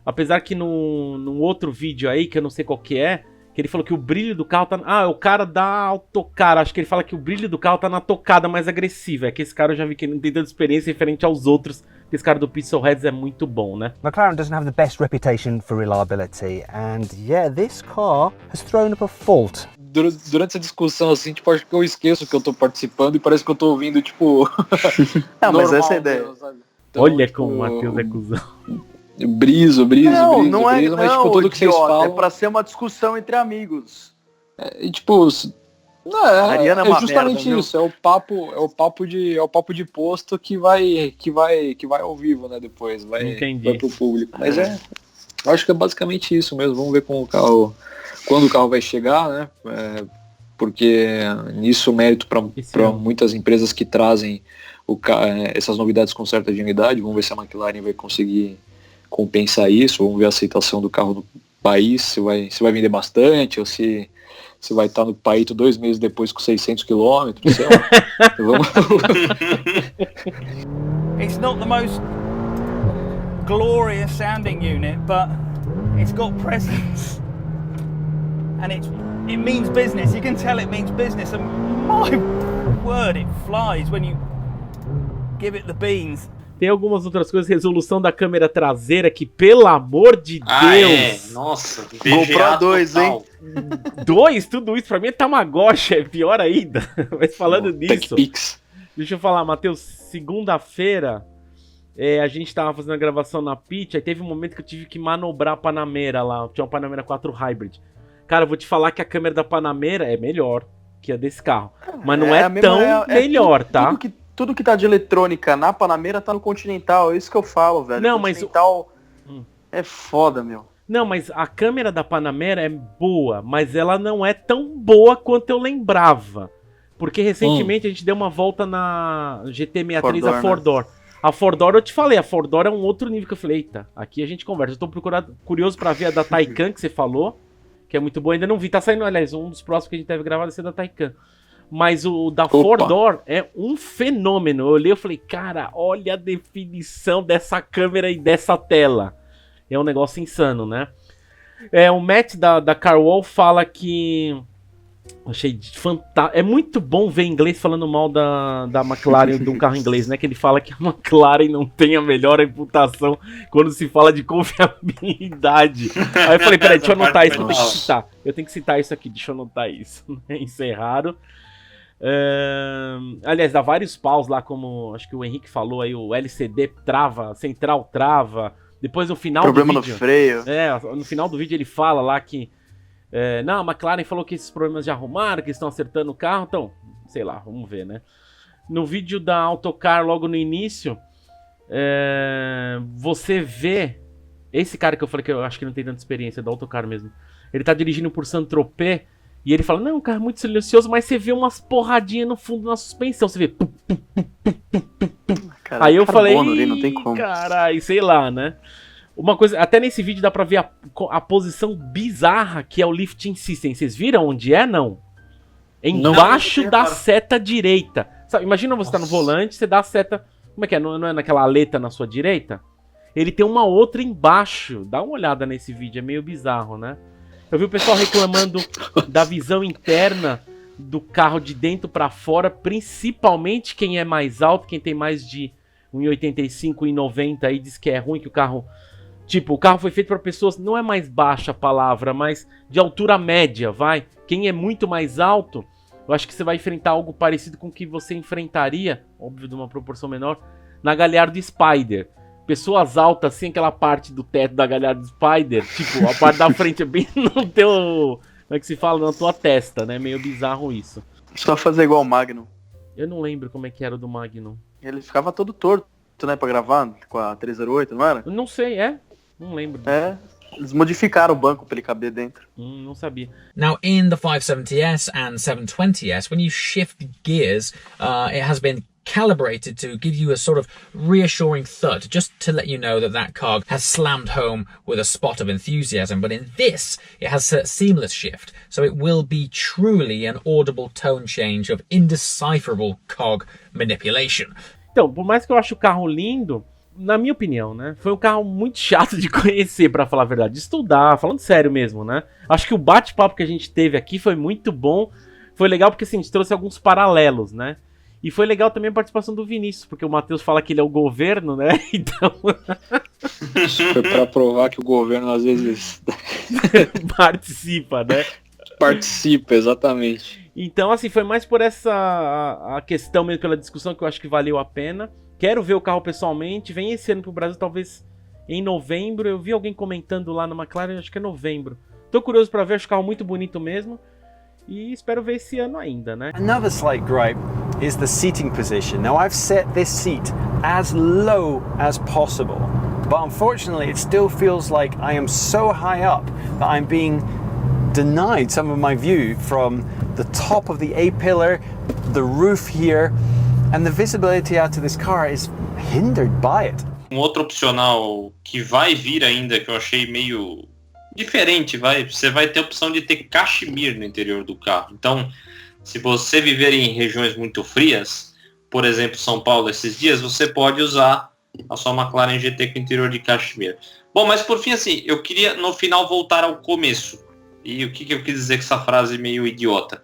Apesar que num outro vídeo aí, que eu não sei qual que é, que ele falou que o brilho do carro tá... Ah, o cara da Autocar. Acho que ele fala que o brilho do carro tá na tocada mais agressiva. É que esse cara eu já vi que ele não tem tanta experiência referente aos outros. Esse cara do Pixelheads é muito bom, né? McLaren doesn't have the best reputation for reliability. And yeah, this car has thrown up a fault. Durante essa discussão, assim, tipo, acho que eu esqueço que eu tô participando e parece que eu tô ouvindo, tipo... Não, mas essa é a ideia. Sabe? Então, olha como o Matheus é cuzão. Briso, mas tipo, tudo que vocês falam... É pra ser uma discussão entre amigos. Tipo, Não, é justamente merda, isso, é o papo de posto que vai ao vivo, né, depois, vai pro público. Mas eu acho que é basicamente isso mesmo. Vamos ver quando o carro vai chegar, né? Porque nisso o mérito para muitas empresas que trazem essas novidades com certa dignidade. Vamos ver se a McLaren vai conseguir compensar isso, vamos ver a aceitação do carro no país, se vai vender bastante, ou se vai estar no país 2 meses depois com 600 km, sei lá. It's not the most glorious sounding unit, but it's got presence. And it means business. You can tell it means business, and my word, it flies when you give it the beans. Tem algumas outras coisas, resolução da câmera traseira, que pelo amor de Deus. Nossa, GoPro 2, hein? 2? Tudo isso pra mim é Tamagotchi, é pior ainda. Mas falando nisso, deixa eu falar, Matheus, segunda-feira a gente tava fazendo a gravação na Pitch, aí teve um momento que eu tive que manobrar a Panamera lá, tinha uma Panamera 4 Hybrid. Cara, eu vou te falar que a câmera da Panamera é melhor que a desse carro, mas não é tão melhor, tá? Tudo que tá de eletrônica na Panamera tá no Continental, é isso que eu falo, velho. Não, Continental é foda, meu. Não, mas a câmera da Panamera é boa, mas ela não é tão boa quanto eu lembrava. Porque recentemente a gente deu uma volta na GT63 a 4Door. Né? A 4Door eu te falei, a 4Door é um outro nível que eu falei, eita, aqui a gente conversa. Eu tô curioso pra ver a da Taycan que você falou, que é muito boa, ainda não vi. Tá saindo, aliás, um dos próximos que a gente deve gravar vai ser da Taycan. Mas o da 4Door é um fenômeno. Eu olhei e falei, cara, olha a definição dessa câmera e dessa tela. É um negócio insano, né? O Matt da Carwall fala que... Achei fantástico. É muito bom ver inglês falando mal da McLaren, de um carro inglês, né? Que ele fala que a McLaren não tem a melhor reputação quando se fala de confiabilidade. Aí eu falei, peraí, deixa eu anotar isso, eu tenho que citar isso aqui, deixa eu anotar isso. Encerraram. Aliás, dá vários paus lá, como acho que o Henrique falou aí, o LCD trava, central trava. Depois no final problema do vídeo, no freio. No final do vídeo ele fala lá que não, a McLaren falou que esses problemas já arrumaram, que estão acertando o carro, então, sei lá, vamos ver, né? No vídeo da Autocar, logo no início, você vê esse cara que eu falei que eu acho que não tem tanta experiência, da Autocar mesmo. Ele tá dirigindo por Saint-Tropez e ele fala, não, um carro muito silencioso, mas você vê umas porradinhas no fundo na suspensão, você vê... Cara, aí eu falei, ali, não tem como. Caralho, sei lá, né? Uma coisa, até nesse vídeo dá pra ver a posição bizarra que é o lifting system. Vocês viram onde é, não? Embaixo da seta direita. Sabe, imagina você tá no volante, você dá a seta... Como é que é? Não é naquela aleta na sua direita? Ele tem uma outra embaixo. Dá uma olhada nesse vídeo, é meio bizarro, né? Eu vi o pessoal reclamando da visão interna do carro de dentro pra fora, principalmente quem é mais alto, quem tem mais de 1,85, 1,90 aí, diz que é ruim, que o carro... Tipo, o carro foi feito para pessoas, não é mais baixa a palavra, mas de altura média, vai. Quem é muito mais alto, eu acho que você vai enfrentar algo parecido com o que você enfrentaria, óbvio de uma proporção menor, na Gallardo Spider. Pessoas altas, assim, aquela parte do teto da Gallardo Spider, tipo, a parte da frente é bem no teu... Como é que se fala? Na tua testa, né? Meio bizarro isso. Só fazer igual o Magnum. Eu não lembro como é que era o do Magnum. Ele ficava todo torto, né, pra gravar com a 308, não era? Eu não sei, Não lembro. Eles modificaram o banco pra ele caber dentro. Não sabia. Now, in the 570S and 720S, when you shift gears, it has been calibrated to give you a sort of reassuring thud, just to let you know that that cog has slammed home with a spot of enthusiasm. But in this, it has a seamless shift, so it will be truly an audible tone change of indecipherable cog manipulation. Então, por mais que eu ache o carro lindo, na minha opinião, né, foi um carro muito chato de conhecer, pra falar a verdade, de estudar, falando sério mesmo, né. Acho que o bate-papo que a gente teve aqui foi muito bom, foi legal porque assim, a gente trouxe alguns paralelos, né. E foi legal também a participação do Vinícius, porque o Matheus fala que ele é o governo, né? Então... Isso foi pra provar que o governo às vezes... participa, né? Participa, exatamente. Então, assim, foi mais por essa a questão mesmo, pela discussão, que eu acho que valeu a pena. Quero ver o carro pessoalmente. Vem esse ano pro Brasil, talvez em novembro. Eu vi alguém comentando lá na McLaren, acho que é novembro. Tô curioso pra ver, acho o carro muito bonito mesmo. E espero ver esse ano ainda, né? Another slight gripe is the seating position. Now I've set this seat as low as possible, but unfortunately it still feels like I am so high up that I'm being denied some of my view from the top of the A-pillar, the roof here, and the visibility out to this car is hindered by it. Um outro opcional que vai vir ainda, que eu achei meio diferente, você vai ter a opção de ter cachemir no interior do carro. Então, se você viver em regiões muito frias, por exemplo, São Paulo esses dias, você pode usar a sua McLaren GT com interior de cachemir. Bom, mas por fim, assim, eu queria no final voltar ao começo. E o que eu quis dizer com essa frase meio idiota?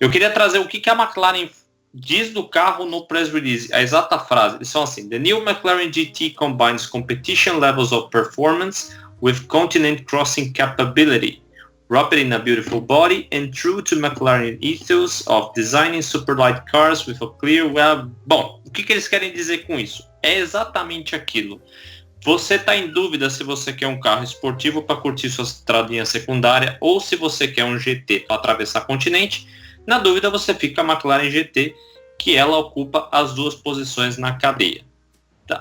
Eu queria trazer o que a McLaren diz do carro no press release, a exata frase. Eles são assim: The new McLaren GT combines competition levels of performance with continent crossing capability, wrapped in a beautiful body and true to McLaren ethos of designing super light cars with a clear web. Bom, o que eles querem dizer com isso? É exatamente aquilo. Você está em dúvida se você quer um carro esportivo para curtir sua estradinha secundária ou se você quer um GT para atravessar continente. Na dúvida, você fica a McLaren GT, que ela ocupa as duas posições na cadeia.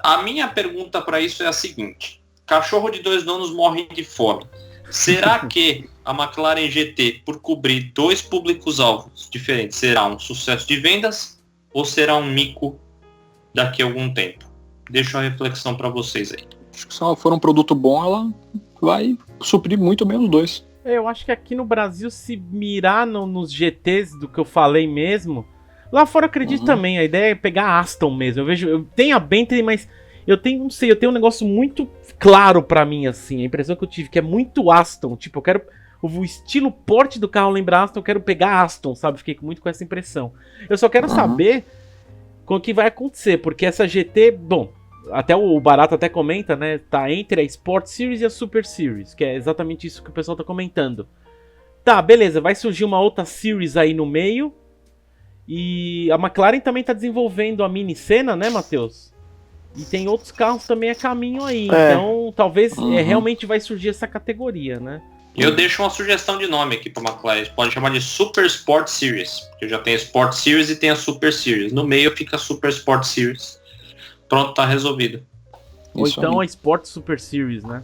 A minha pergunta para isso é a seguinte: cachorro de 2 donos morre de fome. Será que a McLaren GT, por cobrir 2 públicos-alvos diferentes, será um sucesso de vendas ou será um mico daqui a algum tempo? Deixo a reflexão para vocês aí. Acho que se ela for um produto bom, ela vai suprir muito bem os 2. Eu acho que aqui no Brasil, se mirar nos GTs do que eu falei mesmo, lá fora eu acredito também, a ideia é pegar a Aston mesmo. Eu tenho a Bentley, mas eu tenho um negócio muito claro pra mim, assim, a impressão que eu tive, que é muito Aston, tipo, eu quero, o estilo porte do carro lembra Aston, eu quero pegar a Aston, sabe, fiquei muito com essa impressão. Eu só quero saber com o que vai acontecer, porque essa GT, bom, até o Barato até comenta, né, tá entre a Sport Series e a Super Series, que é exatamente isso que o pessoal tá comentando. Tá, beleza, vai surgir uma outra Series aí no meio, e a McLaren também tá desenvolvendo a Mini Senna, né, Matheus? E tem outros carros também a caminho aí, então talvez realmente vai surgir essa categoria, né? Eu deixo uma sugestão de nome aqui para a McLaren. Pode chamar de Super Sport Series, porque já tem a Sport Series e tem a Super Series. No meio fica a Super Sport Series. Pronto, tá resolvido. Ou isso então aí. A Sport Super Series, né?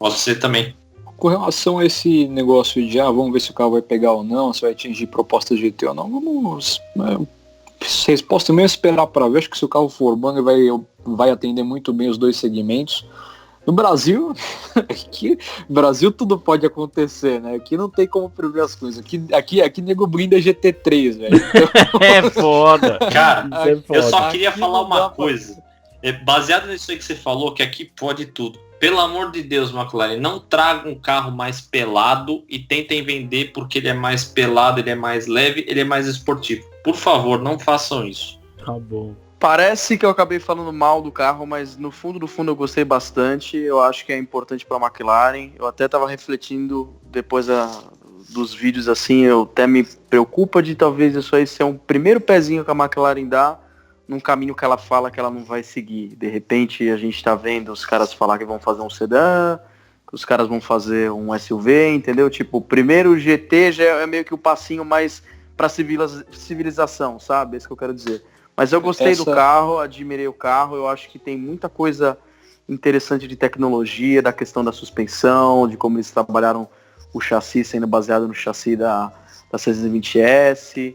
Pode ser também. Com relação a esse negócio de vamos ver se o carro vai pegar ou não, se vai atingir proposta GT ou não, vamos... resposta mesmo esperar para ver. Acho que se o carro for bom, ele vai atender muito bem os 2 segmentos. No Brasil, aqui tudo pode acontecer, né? Aqui não tem como prever as coisas. Aqui nego blinda GT3, velho. Então... É foda. Cara, eu só queria falar uma coisa. Baseado nisso aí que você falou, que aqui pode tudo. Pelo amor de Deus, McLaren, não traga um carro mais pelado e tentem vender porque ele é mais pelado, ele é mais leve, ele é mais esportivo. Por favor, não façam isso. Tá bom. Parece que eu acabei falando mal do carro, mas no fundo eu gostei bastante. Eu acho que é importante para a McLaren. Eu até estava refletindo depois dos vídeos assim, eu até me preocupa de talvez isso aí ser um primeiro pezinho que a McLaren dá num caminho que ela fala que ela não vai seguir. De repente a gente está vendo os caras falar que vão fazer um sedã, que os caras vão fazer um SUV, entendeu? Tipo, o primeiro GT já é meio que o passinho mais para civilização, sabe? É isso que eu quero dizer. Mas eu gostei do carro, admirei o carro, eu acho que tem muita coisa interessante de tecnologia, da questão da suspensão, de como eles trabalharam o chassi sendo baseado no chassi da 620S,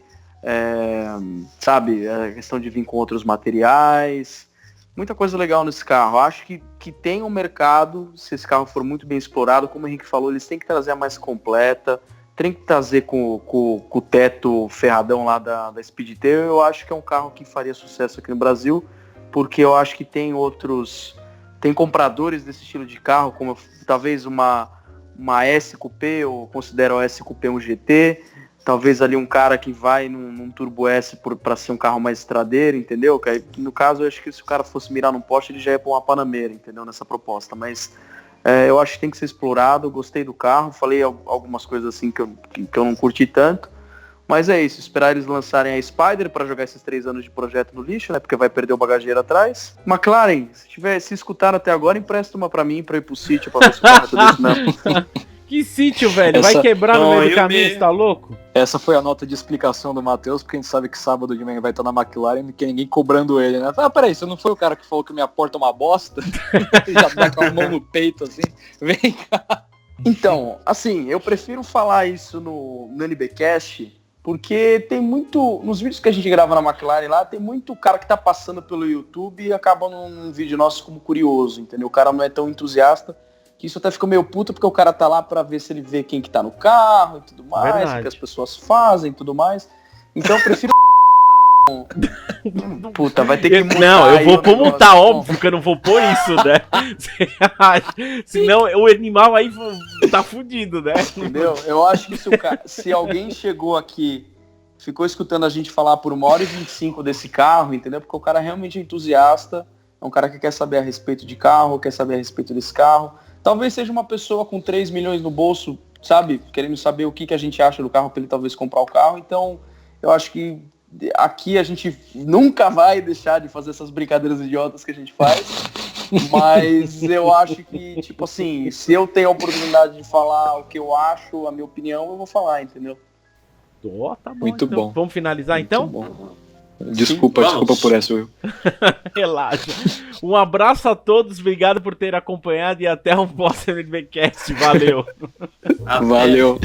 sabe, a questão de vir com outros materiais, muita coisa legal nesse carro. Eu acho que tem um mercado, se esse carro for muito bem explorado, como o Henrique falou, eles têm que trazer a mais completa, tem que trazer com o teto ferradão lá da Speedtail. Eu acho que é um carro que faria sucesso aqui no Brasil, porque eu acho que tem compradores desse estilo de carro, como talvez uma S Coupé, ou considero a S Coupé um GT, talvez ali um cara que vai num Turbo S para ser um carro mais estradeiro, entendeu? Que no caso, eu acho que se o cara fosse mirar num Porsche, ele já ia para uma Panamera, entendeu? Nessa proposta, mas... eu acho que tem que ser explorado, gostei do carro, falei algumas coisas assim que eu não curti tanto, mas é isso, esperar eles lançarem a Spider para jogar esses 3 anos de projeto no lixo, né, porque vai perder o bagageiro atrás. McLaren, se escutaram até agora, empresta uma para mim, para ir pro sítio, para ver se o carro é tudo isso mesmo. Que sítio, velho? Vai quebrar no meio do caminho, você tá louco? Essa foi a nota de explicação do Matheus, porque a gente sabe que sábado de manhã vai estar na McLaren e não tem ninguém cobrando ele, né? Ah, peraí, você não foi o cara que falou que minha porta é uma bosta? Já tá com a mão no peito, assim. Vem cá. Então, assim, eu prefiro falar isso no NBcast, porque tem muito, nos vídeos que a gente grava na McLaren lá, tem muito cara que tá passando pelo YouTube e acaba num vídeo nosso como curioso, entendeu? O cara não é tão entusiasta, que isso até fica meio puto, porque o cara tá lá pra ver se ele vê quem que tá no carro e tudo mais, Verdade. o que as pessoas fazem e tudo mais. Então eu prefiro... Puta, vai ter que mutar. Não, eu vou pôr negócio. multar, óbvio que eu não vou pôr isso, né? Senão o animal aí tá fudido, né? Entendeu? Eu acho que se alguém chegou aqui, ficou escutando a gente falar por 1h25 desse carro, entendeu? Porque o cara realmente é entusiasta, é um cara que quer saber a respeito de carro, quer saber a respeito desse carro. Talvez seja uma pessoa com 3 milhões no bolso, sabe? Querendo saber o que a gente acha do carro para ele talvez comprar o carro. Então, eu acho que aqui a gente nunca vai deixar de fazer essas brincadeiras idiotas que a gente faz. Mas eu acho que, tipo assim, se eu tenho a oportunidade de falar o que eu acho, a minha opinião, eu vou falar, entendeu? Oh, tá bom, Muito então. bom. Vamos finalizar Muito então? bom. Desculpa por essa, Will. Relaxa. Um abraço a todos, obrigado por ter acompanhado e até o próximo NBcast. Valeu. Valeu.